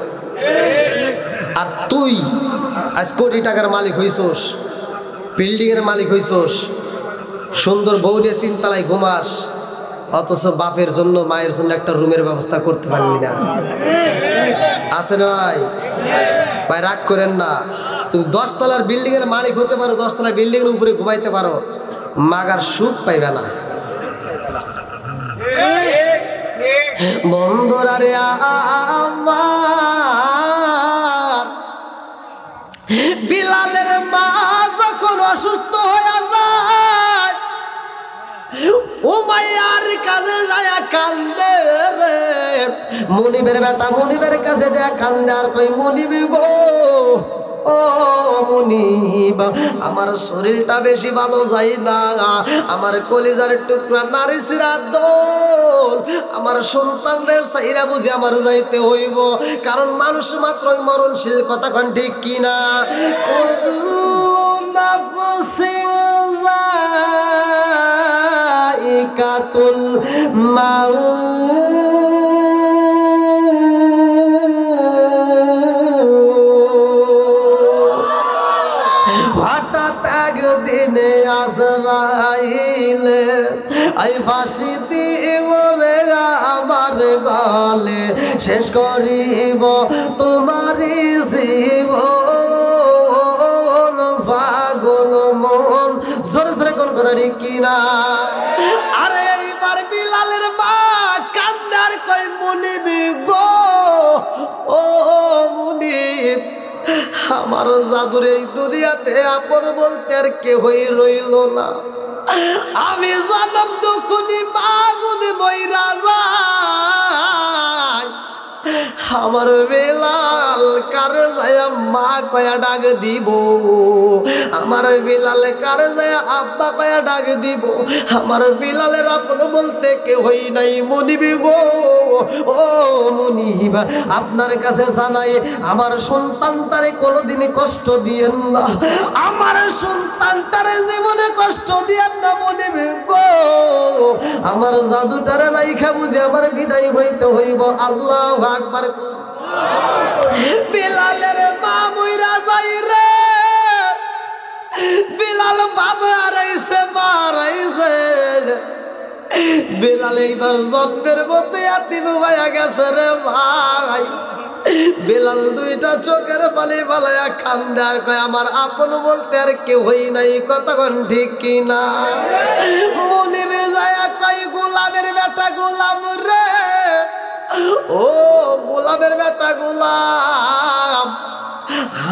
আর তুই আজ কোটি টাকার মালিক হইছোস, বিল্ডিং এর মালিক হইছোস, সুন্দর বউ নিয়ে 3 তলায় ঘুমাস, অথচ বাপের জন্য মায়ের জন্য একটা রুমের ব্যবস্থা করতে পারলি না। আছে না ভাই? রাগ করেন না। তুমি 10 তলার বিল্ডিং এর মালিক হতে পারো, 10 তলার বিল্ডিং এর উপরে ঘুমাইতে পারো, মাগার সুখ পাইবে না। বন্ধুরা রে আমার, বিলালের মা যখন অসুস্থ হয়ে যায়, উমাইয়ার কাছে যায় কান্দে রে। মুনিবের বেটা মুনিবের কাছে যায় কান্দে, আর কই মুনিব গো, ও মুনিব, আমার শরীরটা বেশি ভালো যায় না, আমার কলিজার টুকরা নারী সিরাত দোল, আমার সন্তানরে সাইরা বুঝে আমার যাইতে হইব, কারণ মানুষ মাত্রই মরণশীল। কথা কোন ঠিক কিনা? কুল্লু নাফসিন যায়িকাতুল মাউত, হঠাৎ একদিনে আজরাইল আই ফাঁসি দিব রে আমার গলে, শেষ করিব তোমারি জীবন, পাগল মন। জোরে জোরে কোন কথা ঠিক কিনা? আরে এইবার বিলালের মা কান্দার কই মুনিব গো, ও মুনিব, আমার জাদুর এই দুনিয়াতে আপন বলতে আর কেহই রইল না। আমি জনম দুখুনি মা যদি মইরা যায়, আমার বিলাল কারে যায় মা কয়া ডাক দিব, আমার বিলাল কারে যায় আব্বা কয়া ডাক দিব, আমার বিলালের আপন বলতে কেহই নাই। মুনিব গো, ও মুনিব, আপনার কাছে জানাই আমার সন্তানটারে কোনোদিনই কষ্ট দিয়েন না, আমার সন্তানটারে জীবনে কষ্ট দিয়েন না মুনিব গো, আমার জাদুটারে রাইখা বুঝে আমার বিদায় হইতে হইব। আল্লাহু আকবার। বিলালের মা মইরা যাই রে, বিলাল বাবা হারাইছে, মা হারাইছে। বিলাল এইবার জন্মের মধ্যে ইয়াতিম হইয়া গেছে রে ভাই। বিলাল দুইটা চোখের পানি ফালাইয়া কান্দে, আর কয় আমার আপন বলতে আর কেউই নাই। কতক্ষণ ঠিক কিনা? মুনিবে যায়া কয় গোলামের বেটা গোলাম রে, ও গোলামের বেটা গোলাম,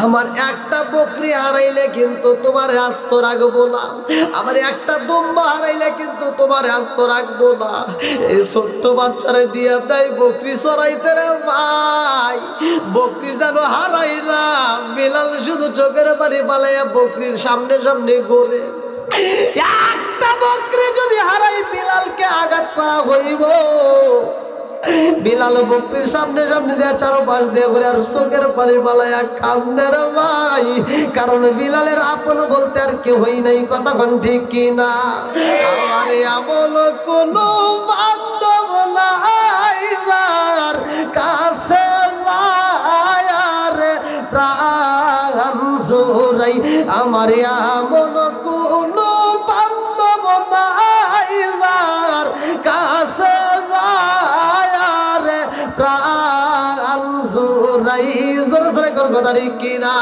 আমার একটা বকরি হারাইলে কিন্তু তোমার আস্ত রাখবো না, আমার একটা দুম্বা হারাইলে কিন্তু তোমার আস্ত রাখবো না। এই ছোট্ট বাচ্চারে দিয়া দেয় বকরি চড়াইতে রে ভাই, বকরি যেন হারাই না। বিলাল শুধু চোখের পানি পালাইয়া বকরির সামনে সামনে ঘোরে। একটা বকরি যদি হারাই বিলালকে আঘাত করা হইব। বিলাল বকরির সামনে সামনে দেয়া চারপাশ দিয়ে ঘুরে আর চোখের পানি পালাইয়া কান্দে রে ভাই, কারণ বিলালের আপন বলতে আর কেউই নাই। কতক্ষণ ঠিক কিনা? আমার এমন কোনো বান্ধব নাই যার কাছে যায় আর প্রাণ জোড়াই, আমার এমন কোনো বান্ধব নাই যার কাছে প্রাণ জোড়াই। জোরে জোরে কোন কথা ঠিক কিনা?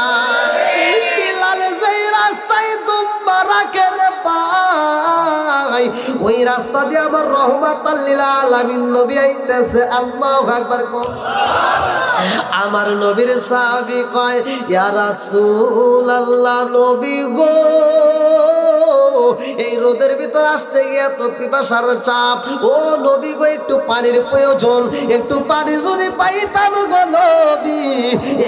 বিলাল যেই রাস্তায় দুম্বা রাখে রে ভাই, ওই রাস্তা দিয়ে আমার রহমাতাল লিল আলামিন নবী আইতেছে। আল্লাহু আকবার। আমার নবীর সাহাবী কয় ইয়া রাসূলুল্লাহ, নবী গো এই রোদের ভিতর আসতে গিয়ে এত পিপাসার চাপ, ও নবী গো একটু পানির প্রয়োজন, একটু পানি যদি পাইতাম গো নবী,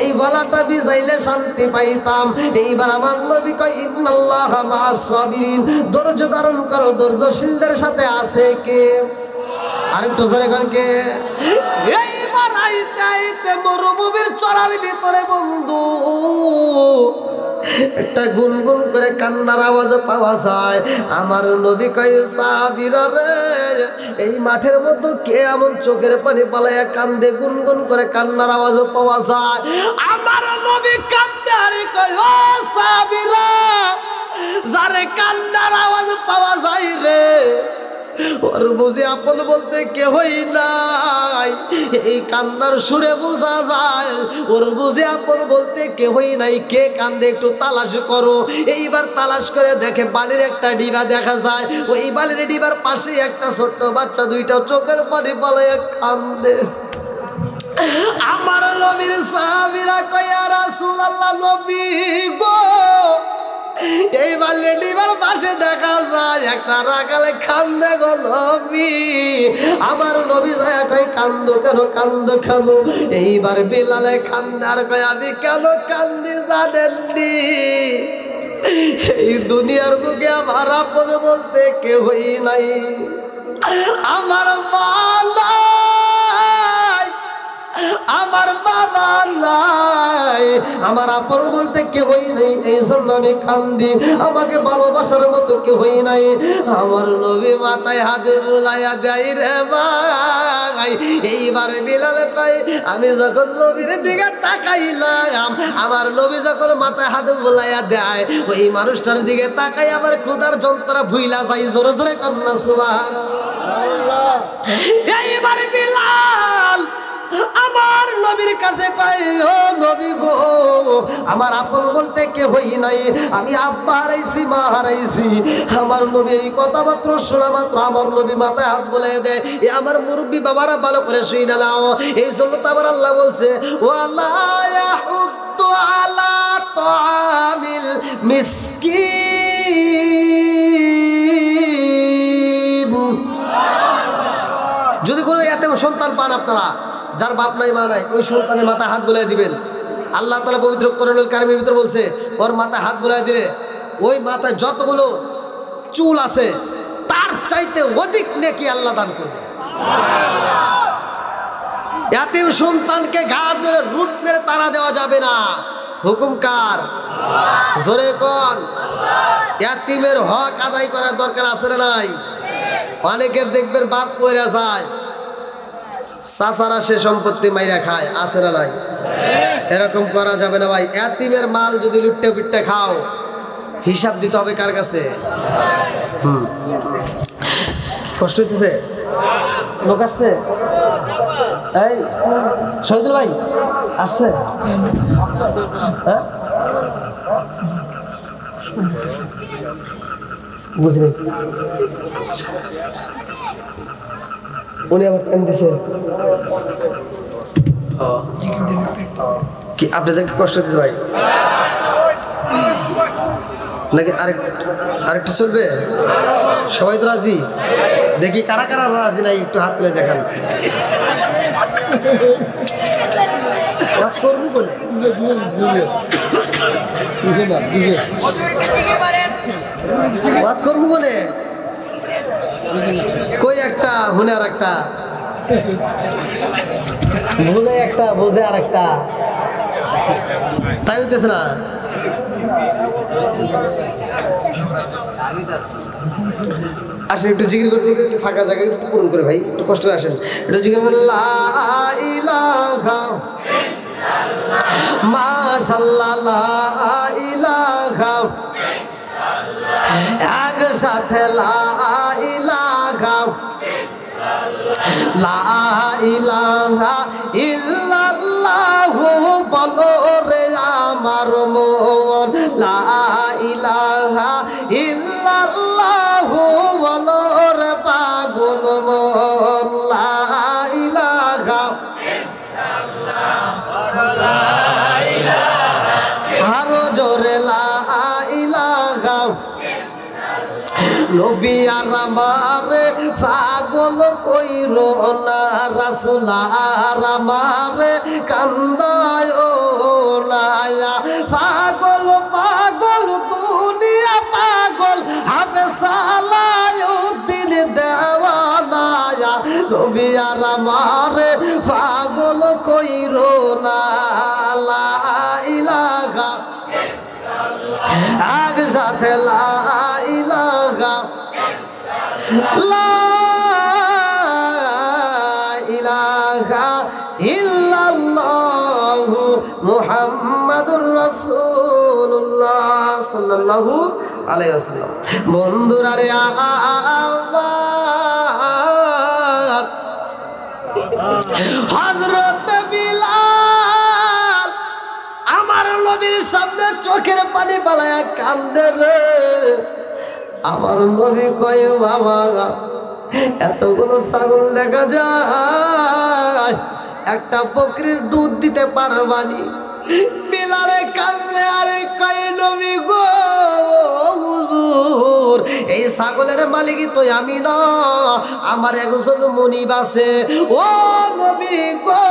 এই গলাটা ভিজাইলে শান্তি পাইতাম। এইবার আমার নবী কয় ইন্নাল্লাহা মা'আস সাবিরিন, ধৈর্য ধারণ করো, ধৈর্যশীলদের সাথে আছে কে? আরেকটু জোরে গান কে? এইবার আইতে আইতে মরুভূমির চড়ার ভিতরে বন্ধু একটা গুনগুন করে কান্নার আওয়াজ পাওয়া যায়। আমার নবী কয় সাহাবীরা রে, এই মাঠের মধ্যে কে এমন চোখের পানি পালাইয়া কান্দে, গুনগুন করে কান্নার আওয়াজ পাওয়া যায়। আমার নবী কান্দে আর কয় ও সাহাবীরা, যারে কান্নার আওয়াজ পাওয়া যায় রে, ওর বুঝি আপন বলতে কেহই নাই। এই কান্নার সুরে বোঝা যায় ওর বুঝি আপন বলতে কেহই নাই। কে কান্দে একটু তালাশ করো। এইবার তালাশ করে দেখে বালির একটা ডিবা দেখা যায়। ওই বালির ডিবার পাশে একটা ছোট্ট বাচ্চা দুইটা চোখের পানি পালাইয়া কান্দে। আমার নবীর সাহাবীরা কয় ইয়া রাসূলুল্লাহ, নবী গো, এই বালির ডিবার পাশে দেখা যায় একটা রাখালে কান্দে গো নবী। আমার নবী যায় কয় কান্দো কেন, কান্দো কেন? এইবার বিলালে কান্দে আর কয় আমি কেন কান্দি জানেননি? এই দুনিয়ার বুকে আমার আপন বলতে কেউই নাই। আমার মা নাই, আমার বাবা নাই, আমার আপন বলতে কেউই নেই, এই জন্য আমি কান্দি। আমাকে ভালোবাসার মতো কেউই নাই। আমার নবী মাথায় হাত বুলাইয়া দেয় রে ভাই। এইবার বিলালে পাই আমি যখন নবীর দিকে তাকাইলাম, আমার নবী যখন মাথায় হাত বুলাইয়া দেয়, ওই মানুষটার দিকে তাকাই আমার ক্ষুধার যন্ত্রণা ভুইলা যাই। জোরে জোরে কন্যা সুবহানাল্লাহ। এইবার বিলাল আমার নবীর কাছে কয় ও নবী গো, আমার আপন বলতে কেউই নাই, আমি আব্বা হারাইছি, মা হারাইছি। আমার নবী এই কথামাত্র শোনা মাত্র আমার নবী মাথায় হাত বুলাই দেয়। এ আমার মুরব্বী বাবারা ভালো করে শুই না নাও। এই জন্য তো আমার আল্লাহ বলছে ওয়ালা ইয়াহুদ্দু আলা তাআমিল মিসকিন। যদি কোনো এতিম সন্তান পান আপনারা, যার বাপ নাই মা নাই, ওই সন্তানের মাথায় হাত বুলাই দিবেন। আল্লাহ তাআলা পবিত্র কোরআনুল কারীমের ভিতরে বলছে ওর মাথায় হাত বুলাই দিলে ওই মাথায় যতগুলো চুল আছে তার চাইতে অধিক নেকি আল্লাহ দান করবে। এতিম সন্তানকে ঘাট ধরে রুট মেরে তাড়া দেওয়া যাবে না। হুকুম কার? জোরে কোন? এতিমের হক আদায় করার দরকার আছে না নাই? অনেকের দেখবেন বাপ কইরা যায়, চাচারা সে সম্পত্তি মাইরা খায়, আছে না নাই? এরকম করা যাবে না ভাই। এতিমের মাল যদি লুট্টে পিট্টে খাও, হিসাব দিতে হবে কার কাছে? কষ্ট হইতেছে? লোক আসছে? এই শহীদুল ভাই আসছে? হ্যাঁ বুঝলি, উনি আমার টাইম দিছে কি? আপনাদেরকে কষ্ট হতেছে ভাই নাকি আরেকটু চলবে? সবাই তো রাজি? দেখি কারা কারা রাজি নাই, একটু হাত তুলে দেখান। করবো বলে কই একটা হুনে আর একটা ভুলে একটা বোঝে আর একটা, তাই হইতেছে না? আসেন একটু জিকির করতে, একটু ফাঁকা জায়গায় একটু পূরণ করে ভাই, একটু কষ্ট করে আসেন, একটু জিকির করেন লা ইলাহা মাশাআল্লাহ, লা ইলাহা একসাথে লা ইলাহা, লা ইলাহা ইল্লাল্লাহু বলো রে আমার মন, লা ইলাহা ইল্লাল্লাহু বলো রে পাগল মন, লা ইলাহা আরো জোরে লা ইলাহা নবী আর আমারে পাগল কইরো না, রাসূল আর আমারে কান্দায় না। পাগল পাগল দুনিয়া পাগল হবে সালাউদ্দিন দেওয়ানা। নবী আর আমারে পাগল কইরো না, লা ইলাহা একসাথে লা ইলাহা লা ইলাহা ইল্লাল্লাহু মুহাম্মাদুর রাসূলুল্লাহ সাল্লাল্লাহু আলাইহি ওয়াসাল্লাম। বন্ধুরা রে আমার হযরত বিলাল আমার নবীর সামনে চোখের পানি পালায়া কান্দে রে। আমার নবী কয় বাবা এতগুলো ছাগল দেখা যায়, একটা বকরির দুধ দিতে পারবানি? বিলালে কান্দে আরে কয় নবী গো হুজুর এই ছাগলের মালিকই তো আমি না, আমার একজন মনিব আছে। ও নবী গো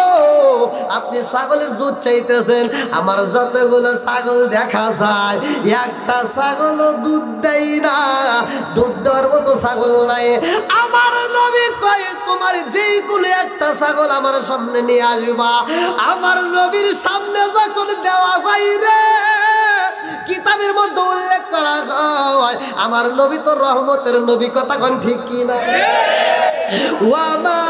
আপনি ছাগলের দুধ চাইতেছেন, আমার যতগুলো ছাগল দেখা যায় একটা ছাগলও দুধ দেয় না, দুধ দেওয়ার মতো ছাগল নাই। আমার নবী কয় তোমার যেই কোনো একটা ছাগল আমার সামনে নিয়ে আসবা। আমার নবীর সামনে যখন দেওয়া বাইরে কিতাবের মধ্যে উল্লেখ করা হয় আমার নবী তো রহমতের নবী, কথা কোন ঠিক কি না? ওয়ামা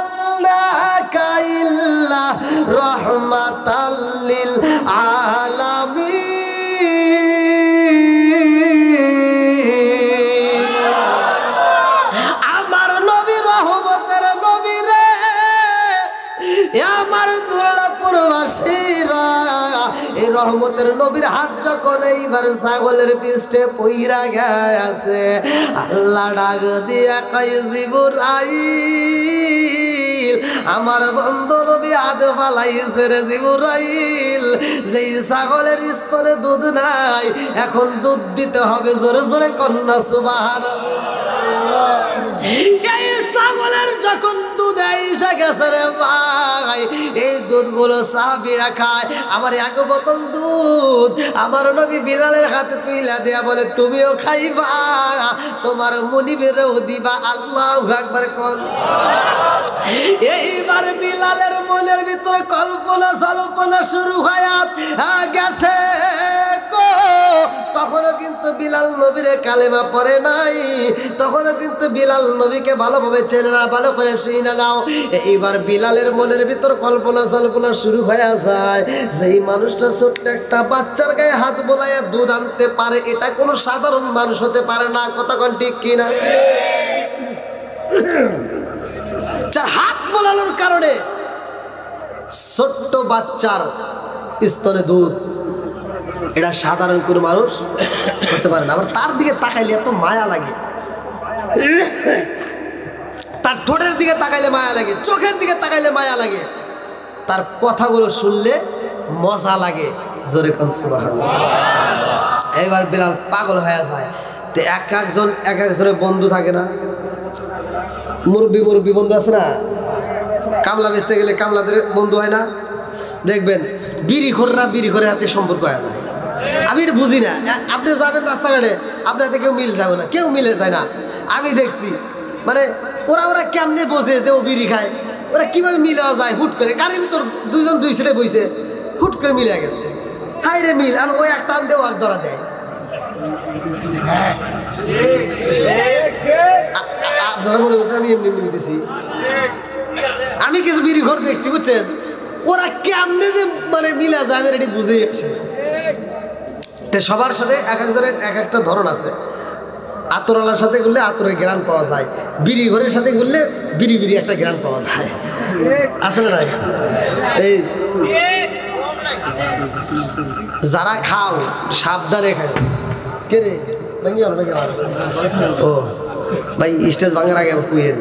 আরসালনাকা ইল্লা রাহমাতাল লিল আলামিন। আমার নবী রহমতের নবী রে। আমার দুর্লভপুরবাসীরা এই রহমতের নবীর হাত যখন এইবার ছাগলের পৃষ্ঠে পইরা গেছে, আল্লাহ ডাক দিয়া কয় জিবরাইল আমার বন্ধু নবী হাত ফালাইছে রে জিবরাইল, যেই ছাগলের স্তরে দুধ নাই এখন দুধ দিতে হবে। জোরে জোরে কন্যা সুবহানাল্লাহ। এই ছাগলের যখন দুধ এসে গেছে রে ভাই, এই দুধগুলো সাহাবীরা খায়। আমার এক বোতল দুধ আমার নবী বিলালের হাতে তুইলা দেয়া বলে তুমিও খাইবা, তোমার মুনিবেরও দিবা। আল্লাহু আকবার কোন। এইবার বিলালের মনের ভিতরে কল্পনা জল্পনা শুরু হয়ে গেছে। তখনও কিন্তু বিলাল নবীর কালেমা পড়ে নাই, তখনও কিন্তু বিলাল নবীকে ভালোভাবে চেনে না, ভালো করে শুনে নাও। এইবার বিলালের মনের ভিতর কল্পনা জল্পনা শুরু হয়ে যায়, যেই মানুষটা ছোট্ট একটা বাচ্চার গায়ে হাত বোলাইয়া দুধ আনতে পারে এটা কোনো সাধারণ মানুষ হতে পারে না, কথা কোন ঠিক কিনা? যার হাত বোলানোর কারণে ছোট্ট বাচ্চার স্তনে দুধ, এটা সাধারণ কোনো মানুষ হতে পারে না। আবার তার দিকে তাকাইলে এত মায়া লাগে, তার ঠোঁটের দিকে তাকাইলে মায়া লাগে, চোখের দিকে তাকাইলে মায়া লাগে, তার কথাগুলো শুনলে মজা লাগে। জোরে কোন সুবহানাল্লাহ। এবার বিলাল পাগল হয়ে যায়। তো এক একজনের বন্ধু থাকে না, মুরব্বী বন্ধু আছে না, কামলা বেচতে গেলে কামলাদের বন্ধু হয় না, দেখবেন বিড়ি করে হাতে সম্পর্ক হয়ে যায়। আমি এটা বুঝি না, আপনি যাবেন রাস্তাঘাটে আপনার হাতে কেউ মিল যাবে না, কেউ মিলে যায় না। আমি দেখছি মানে ওরা কেমনে বোঝে যে ও বিড়ি খায়, ওরা কিভাবে মিলে যায় হুট করে, গাড়ির ভিতর দুইজন দুই সাইডে বইছে হুট করে মিলে গেছে। হাই রে মিল, আর ওই একটা টান দেও আর ধরা দেয়। আপনারা মনে করছেন আমি এমনি দিতেছি, আমি কিছু বিড়ি ঘর দেখছি বুঝছেন, ওরা কেমনে যে মানে মিলা যায় আমি এটি বুঝেই আসে। সবার সাথে এক একজনের এক একটা ধরন আছে। আতরওয়ালার সাথে ঘুরলে আতরের গ্রান পাওয়া যায়, বিড়ি ঘরের সাথে ঘুরলে বিড়ি একটা গ্রান পাওয়া যায়, আছে না? এই যারা খাও সাবধানে খাও। কে রে ও ভাই স্টেজ ভাঙার আগে তুইয়েন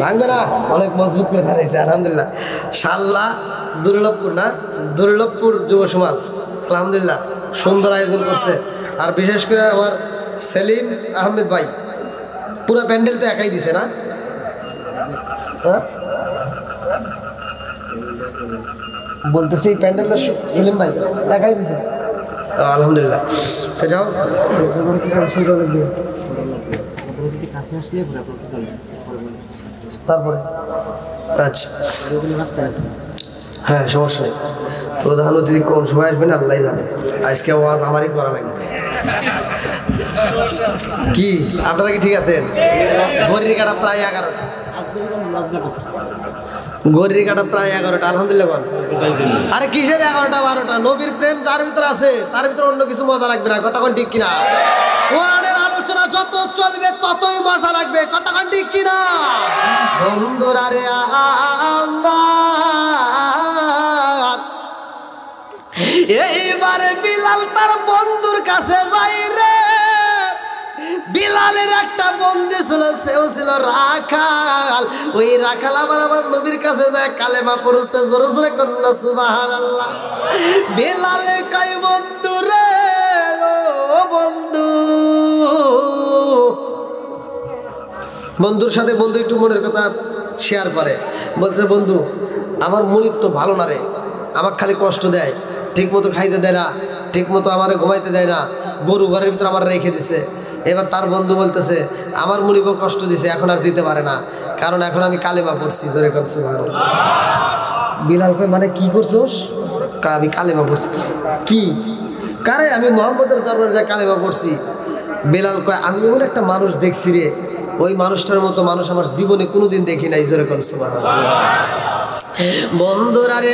ভাঙবে না, অনেক মজবুত করে খারাইছে আলহামদুলিল্লাহ। শাল্লা দুর্লভপুর না, দুর্লভপুর যুব সমাজ আলহামদুলিল্লাহ সুন্দর আয়োজন করছে। আর বিশেষ করে আমার সেলিম আহমেদ ভাই পুরো প্যান্ডেল তো একাই দিছে না? হ্যাঁ বলতেছি এই প্যান্ডেলটা সেলিম ভাই একাই দিছে। আলহামদুলিল্লাহ। তো যাও তারপরে আচ্ছা হ্যাঁ সমস্যা নেই। প্রধান অতিথি কোন সময় আসবেন আল্লাহ জানে। আজকে ওয়াজ আমারই করা লাগবে। কি আপনারা কি ঠিক আছেন? ঘড়ির কাটা প্রায় 11টা। ঘড়ির কাটা প্রায় 11টা। আলহামদুলিল্লাহ। আরে কিসের 11টা 12টা? নবীর প্রেম যার ভিতরে আছে তার ভিতরে অন্য কিছু মজা লাগবে না। কথা কোন ঠিক কিনা? কোরআনের আলোচনা যত চলবে ততই মজা লাগবে। কথা কোন ঠিক কিনা? বন্ধুরা রে আমার এইবারে বিলাল তার বন্ধুর কাছে যাই রে। বিলালের একটা বন্ধু ছিল, সেও ছিল রাখাল। ওই রাখাল আবার আমার নবীর কাছে যায় কালেমা পড়ছে। জোরে জোরে কন্যা সুবহানাল্লাহ। বিলালে কয় বন্ধু রে ও বন্ধু। বন্ধুর সাথে বন্ধু একটু মনের কথা শেয়ার করে। বলছে বন্ধু আমার মুনির তো ভালো না রে, আমাকে খালি কষ্ট দেয়, ঠিক মতো খাইতে দেয় না, ঠিক মতো আমার ঘুমাইতে দেয় না, গরু ঘরের ভিতরে আমার রেখে দিছে। এবার তার বন্ধু বলতেছে আমার মুনিবও কষ্ট দিছে, এখন আর দিতে পারে না, কারণ এখন আমি কালেমা পড়ছি। ধরে করছি বিলাল কই মানে কি করছোস? আমি কালেমা পড়ছি। কি কারে? আমি মোহাম্মদের দরবারে যা কালেমা পড়ছি। বিলাল কয় আমি এমন একটা মানুষ দেখছি রে, ওই মানুষটার মতো মানুষ আমার জীবনে কোনোদিন দেখি নাই। জোরে করছি বন্ধুরা রে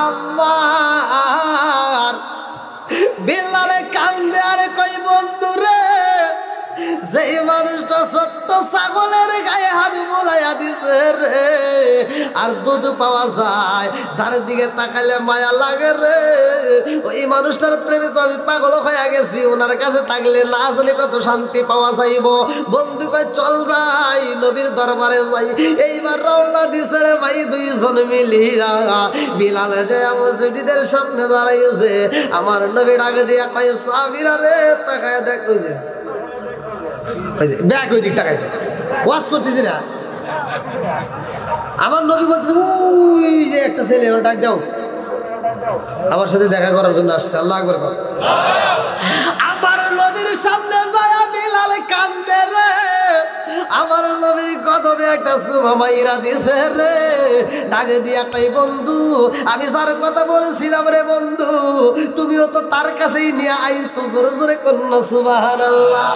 আমার বিলালে কান্দে আরে কই বন্ধু রে যেই মানুষটা ছোট্ট ছাগলের গায়ে হাত বোলাইয়া দিছে রে, আর দুধ পাওয়া যায়, যার দিকে তাকাইলে মায়া লাগে রে, ওই মানুষটার প্রেমে তো আমি পাগল হয়ে গেছি। ওনার কাছে থাকলে না জানি কত শান্তি পাওয়া যাইব। বন্ধু কয় চল যাই নবীর দরবারে যাই। এইবার রওনা দিছে রে ভাই দুইজন মিলিয়া। বিলাল যায় মসজিদের সামনে দাঁড়াইছে। আমার নবী ডাক দিয়া কয় সাবিরা রে তাকায় দেখ। ওই যে ব্যাগ ওই দিক তাকাইছে, ওয়াশ করতেছি না। আমার নবী বলতেছে ওই যে একটা ছেলে, ওর ডাক দাও, আমার সাথে দেখা করার জন্য আসছে। আল্লাহু আকবার। আমার নবীর সামনে যায় বিলাল কান্দে রে। আমার নবীর কদমে একটা সুমা মাইরা দিছে রে। ডাকে দিয়া কই বন্ধু আমি যার কথা বলেছিলাম রে বন্ধু, তুমিও তো তার কাছেই নিয়ে আইছো। জোরে জোরে কন্যা সুবহানাল্লাহ।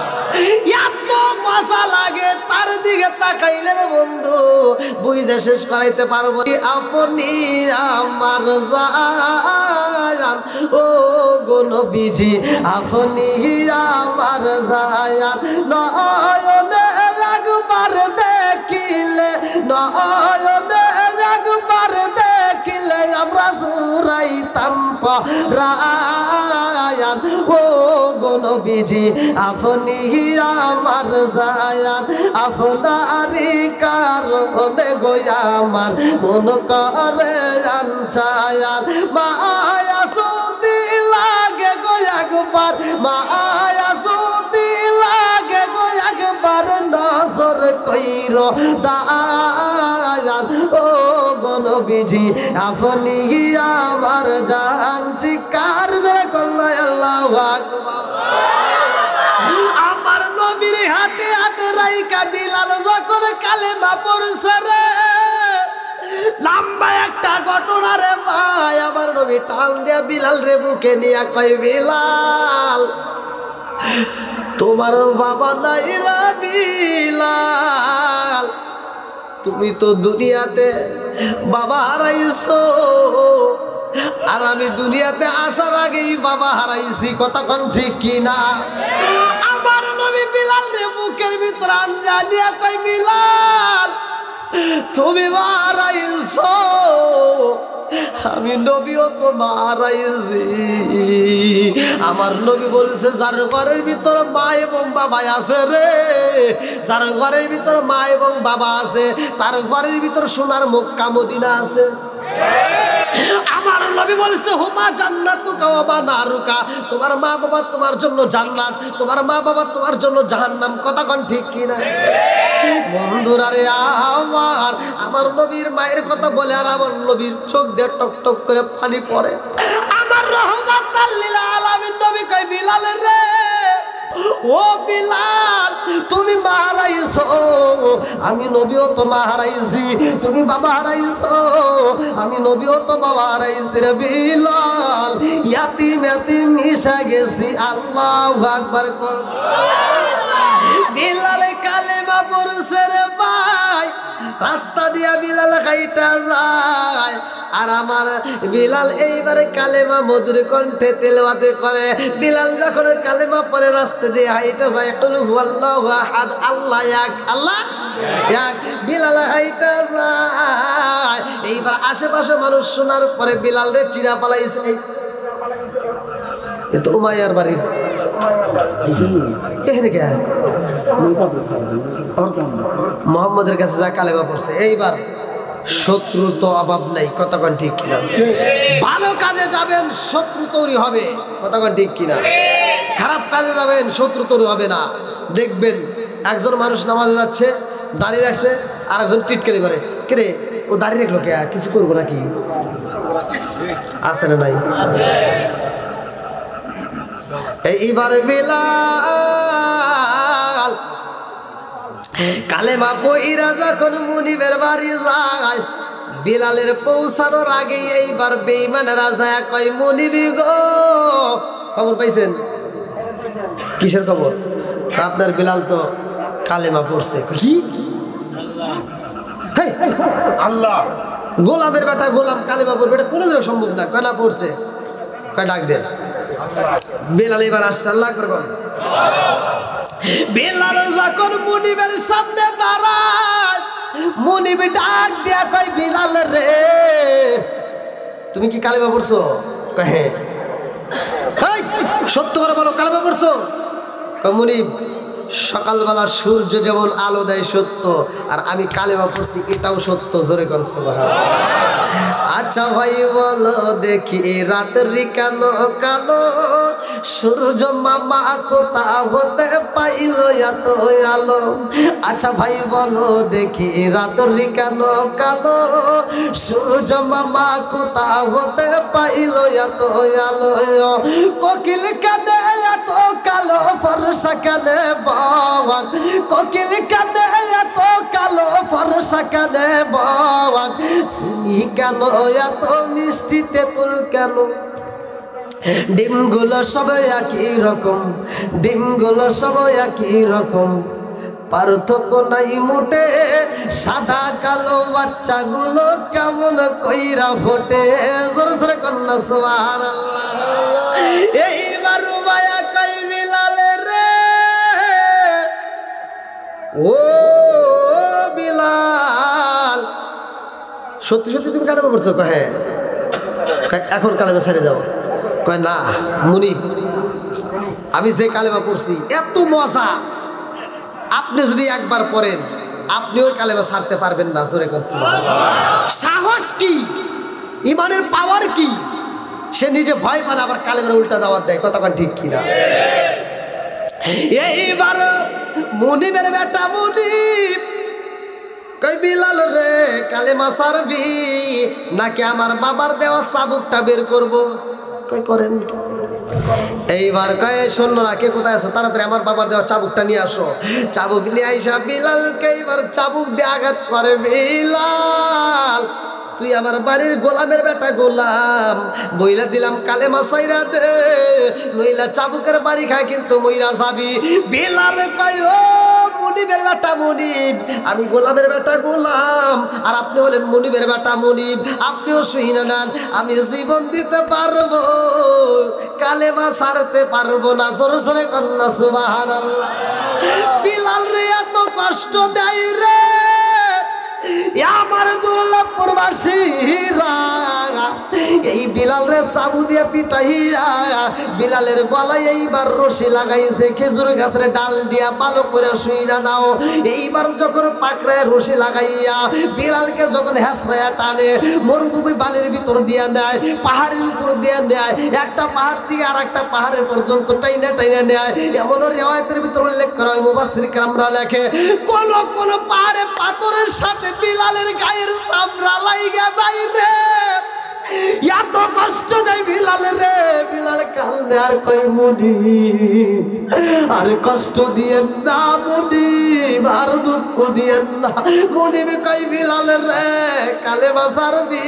এত মজা লাগে তার দিকে তাকাইলে রে বন্ধু, বুঝে শেষ করাইতে পারবো। আপনি আমার জান ও গো নবীজি, আপনি আমার জান। নয়নে একবার দেখিলে, নয়নে একবার দেখিলে আমরা সুরাইতাম পরায়ান। ও গো নবীজি আপনি আমার জান, আপনারই কারণে গো আমার মন করে আনছায়ান। মায়া সুদি লাগে গো একবার, মায়া সুদি লাগে গো একবার, নজর কইর দায়ান। ও গো নবীজি আপনি আমার জান। চিৎকার মেরে কল্লা আল্লাহু আকবার। আমার নবীর হাতে হাতে রাইকা বিলাল যখন কালেমা পড়ছে রে, লম্বা একটা ঘটনা রে ভাই। আমার নবী টান দিয়া বিলাল রে বুকে নিয়ে কয় বিলাল তোমার বাবা নাই রে বিলাল, তুমি তো দুনিয়াতে বাবা হারাইছো, আর আমি দুনিয়াতে আসার আগেই বাবা হারাইছি। কথা কোন ঠিক কিনা? আমার নবী বিলাল রে বুকের ভিতর আঞ্জা নিয়ে কয় বিলাল তুমি মারাইছো, আমি নবীও তো মারাইছি। আমার নবী বলছে যার ঘরের ভিতর মা এবং বাবা আছে রে, যার ঘরের ভিতর মা এবং বাবা আছে তার ঘরের ভিতর সোনার মক্কা মদিনা আছে। আমার নবী বলেছে হুমা জান্নাতুকা ওয়া মা নারুকা, তোমার মা বাবা তোমার জন্য জান্নাত, তোমার মা বাবা তোমার জন্য জাহান্নাম। কথা কোন ঠিক কি না? বন্ধুরা রে আমার, আমার নবীর মায়ের কথা বলে আর আমার নবীর চোখ দিয়ে টক টক করে পানি পড়ে। আমার রহমাতাল লিল আলামিন নবী কই বিলাল রে, ও বিলাল তুমি মা হারাইছো, আমি নবীও তো মা হারাইছি, তুমি বাবা হারাইছো, আমি নবীও তো বাবা হারাইছি রে বিলাল, ইয়াতিম ইয়াতিম মিশা গেছি। আল্লাহু আকবার কর। বিলাল কালেমা পড়ছে রে ভাই, রাস্তা দিয়া বিলাল হাইটা যায়, আর আমার বিলাল এইবারে কালেমা মধুর কণ্ঠে তেলাওয়াত করে। বিলাল যখন কালেমা পড়ে রাস্তা দিয়ে হাইটা যায়, কুল হুয়াল্লাহু আহাদ, আল্লাহ এক, আল্লাহ এক, বিলাল হাইটা যায়। এইবার আশেপাশে মানুষ শোনার পরে বিলাল রে চিরা পালাইছে। এ তো উমাইয়ার বাড়ি এখানে কে মোহাম্মদের কাছে যা কালেমা পড়ছে। এইবার শত্রু তো অভাব নাই। কতক্ষণ ঠিক কিনা? ভালো কাজে যাবেন শত্রু তৈরি হবে। কতক্ষণ ঠিক কিনা? খারাপ কাজে যাবেন শত্রু তৈরি হবে না। দেখবেন একজন মানুষ নামাজে যাচ্ছে, দাঁড়িয়ে রাখছে, আর একজন টিটকালি করে, কে রে ও দাঁড়িয়ে রাখলো কে, কিছু করবো নাকি? আছে না নাই? এইবার বিলাল কালেমা পইরা যখন মুনিবের বাড়ি যায়, বিলালের পৌঁছানোর আগে এইবার বেঈমানেরা যায় কয়, মুনিবি গো খবর পাইছেন? কিসের খবর? আপনার বিলাল তো কালেমা পড়ছে। কি? আল্লাহ গোলামের বেটা গোলাম কালেমা পড়বে, এটা কোনো দিন সম্ভব না। কয় না পড়ছে, কয় ডাক দে। বিলাল এবার আসছে, আল্লাহ করে বল। বিলাল যখন মুনিবের সামনে দাঁড়ায়, মুনিব ডাক দিয়া কয়, বিলাল রে তুমি কি কালেমা পড়ছো? কয় হ্যাঁ। সত্য করে বলো, কালেমা পড়ছো? কয় মুনিব সকালবেলা সূর্য যেমন আলো দেয় সত্য, আর আমি কালেমা পড়ছি এটাও সত্য। জোরে কোন সুবহানাল্লাহ। আচ্ছা ভাই বলো দেখি রাতের কেন কালো, সূর্য মামা কোথা হতে পাইল এত আলো? আচ্ছা ভাই বলো দেখি রাতের কেন কালো, সূর্য মামা কোথা হতে পাইল এত আলো? কোকিল কানে এত কালো, ফর্সা কানে বাওয়ান, কোকিল কানে এত কালো, ফর্সা কানে বাওয়ান, চিনি কেন এত মিষ্টি, তেঁতুল কেন? ডিমগুলো সব একই রকম, ডিমগুলো সব একই রকম, পার্থক্য নাই মোটে, সাদা কালো বাচ্চাগুলো কেমন কইরা ফোটে। জোরে জোরে কন্যা সুবহানাল্লাহ। এইবার মায়া কই বিলাল রে, ও বিলাল সত্যি সত্যি তুমি কালেমা পড়ছো? কয় হ্যাঁ। এখন কালেমা ছেড়ে দাও। কয় না মুনিব, আমি যে কালেমা পড়ছি এত মজা, আপনি যদি একবার পড়েন আপনি ওই কালেমা ছাড়তে পারবেন না। জোরে কোন সুবহানাল্লাহ। সাহস কি, ইমানের পাওয়ার কি, সে নিজে ভয় পায়, আবার কালেমার উল্টা দাওয়াত দেয়। কতক্ষণ ঠিক কিনা? এইবার মুনিবের বেটা মুনিব কই, বিলাল রে কালেমা ছাড়বি নাকি আমার বাবার দেওয়া চাবুকটা বের করবো? কই করেন। এইবার কয়, সৈন্যরা কে কোথায় আছো, তাড়াতাড়ি আমার বাবার দেওয়া চাবুকটা নিয়ে আসো। চাবুক নিয়ে আইসা বিলালকে এইবার চাবুক দিয়ে আঘাত করে। বিলাল তুই আমার বাড়ির গোলামের বেটা গোলাম, বইলা দিলাম কালেমা ছাইরা দে, নইলা চাবুকের বাড়ি খায় কিন্তু মইরা যাবি। বিলাল কয়, ও মুনিবের বেটা মুনিব, আমি গোলামের বেটা গোলাম, আর আপনি হলেন মুনিবের বেটা মুনিব, আপনিও শুইনা নেন, আমি জীবন দিতে পারবো, কালেমা ছাড়তে পারবো না। জোরে জোরে কন্যা সুবহানাল্লাহ। বিলাল রে এত কষ্ট দেয় রে আমার দুর্লভপুরবাসীরা, এই বিলাল রে চাবু দিয়ে পিটাইয়া বিলালের গলায় এইবার রশি লাগাইছে খেজুর গাছের ডাল দিয়া ভালো করে শুইরা নাও। এইবার যখন পাকড়ায় রশি লাগাইয়া বিলালকে যখন হেসরাইয়া টানে মরুভূমি বালির ভিতর দিয়া নেয়, পাহাড়ের উপর দিয়া নেয়, একটা পাহাড় থেকে আর একটা পাহাড়ের পর্যন্ত টাইনা টাইনা নেয়। এমনও রিওয়ায়াতের ভিতর উল্লেখ করা হয়, মুফাসসির কেরামরা লেখে কোন কোন পাহাড়ে পাথরের সাথে বিলালের গায়ের চামড়া লাইগা যায় রে, এত কষ্ট দেয় বিলাল রে। বিলাল কান্দে আর কই মুনিব আর কষ্ট দিয়েন না মুনিব, আর দুঃখ দিয়েন না। মুনিব কই বিলাল রে কালেমা ছাড়বি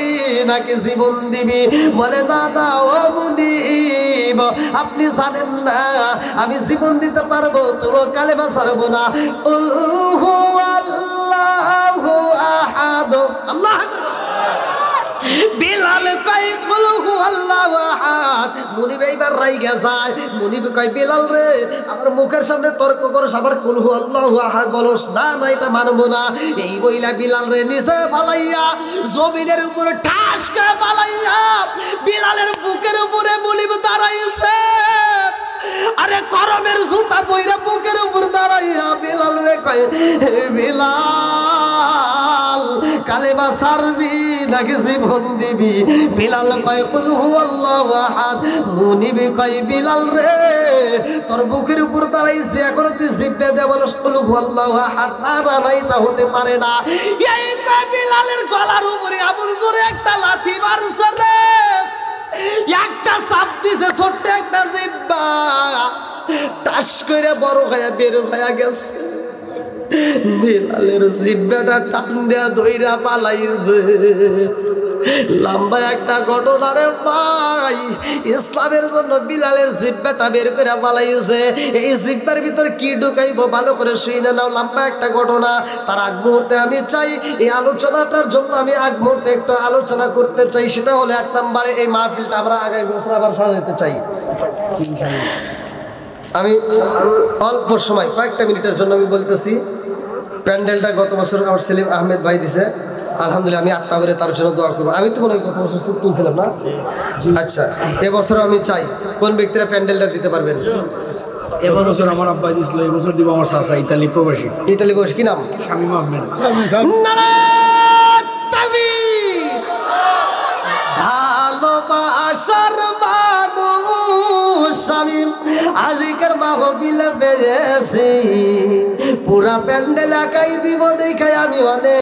নাকি জীবন দিবি? বলে না না ও মুনিব, আপনি জানেন না আমি জীবন দিতে পারবো, তবু কালেমা ছাড়বো না। আল্লাহু আল্লাহু আহাদ। আল্লাহ বিলাল কই বলহু আল্লাহু আহাদ। মুনিব এইবার রাইগা যায়। মুনিব কই বিলাল রে আমার মুখের সামনে তর্ক করস, আবার কুলহু আল্লাহু আহাদ বলস, না না এটা মানবো না। এই বইলা বিলাল রে নিচে ফালাইয়া জমিনের উপরে ঠাস করে ফালাইয়া বিলালের বুকের উপরে মুনিব দাঁড়াইছে। আরে করমের জুতা পইরা বুকের উপর দাঁড়াইয়া বিলাল রে কয় বিলাল কালেমা ছাড়বি নাকি জীবন দিবি? বিলাল কয় কুল হুয়াল্লাহু আহাদ। মুনিব কয় বিলাল রে তোর বুকের উপর দাঁড়াইছে, এখন তুই জিব্বা দিয়ে বলস কুল হুয়াল্লাহু আহাদ? না না না এটা হতে পারে না। এই কয় বিলালের গলার উপরে এমন জোরে একটা লাথি মারছে রে, একটা চাপ দিছে ছোট্ট একটা জিব্বা টাস করে বড় হয়ে বের হয়ে গেছে। বিলালের জিব্বাটা টান দেয়া ধইরা পালাইছে। লম্বা একটা ঘটনা রে ভাই, ইসলামের জন্য বিলালের জিব্বাটা বের করে পালাইছে। এই জিব্বার ভিতর কি ঢুকাইবো ভালো করে শুনে নাও, লম্বা একটা ঘটনা। তার আগ মুহূর্তে আমি চাই এই আলোচনাটার জন্য আমি আগ মুহূর্তে একটু আলোচনা করতে চাই। সেটা হলো এক নম্বরে এই মাহফিলটা আমরা আগামী বছর আবার সাজাতে চাই। আমি অল্প সময় কয়েকটা মিনিটের জন্য আমি বলতেছি, প্যান্ডেলটা গত বছর আমার সেলিম আহমেদ ভাই দিছে, আলহামদুলিল্লাহ আমি আত্মা করে তার জন্য দোয়া করবো। আমি তো মনে হয় গত বছর তুলছিলাম না? আচ্ছা, এবছর আমি চাই কোন ব্যক্তিরা প্যান্ডেলটা দিতে পারবেন? এবছর আমার আব্বা দিয়েছিল, এবছর দিব আমার চাচা ইতালি প্রবাসী। ইতালি প্রবাসী কি নাম? শামীম আহমেদ। ভালোবাসার মানুষ শামীম আজিকের মাহফিলে পেয়েছি, পুরা প্যান্ডেল একাই দিব দেখাই আমি অনেক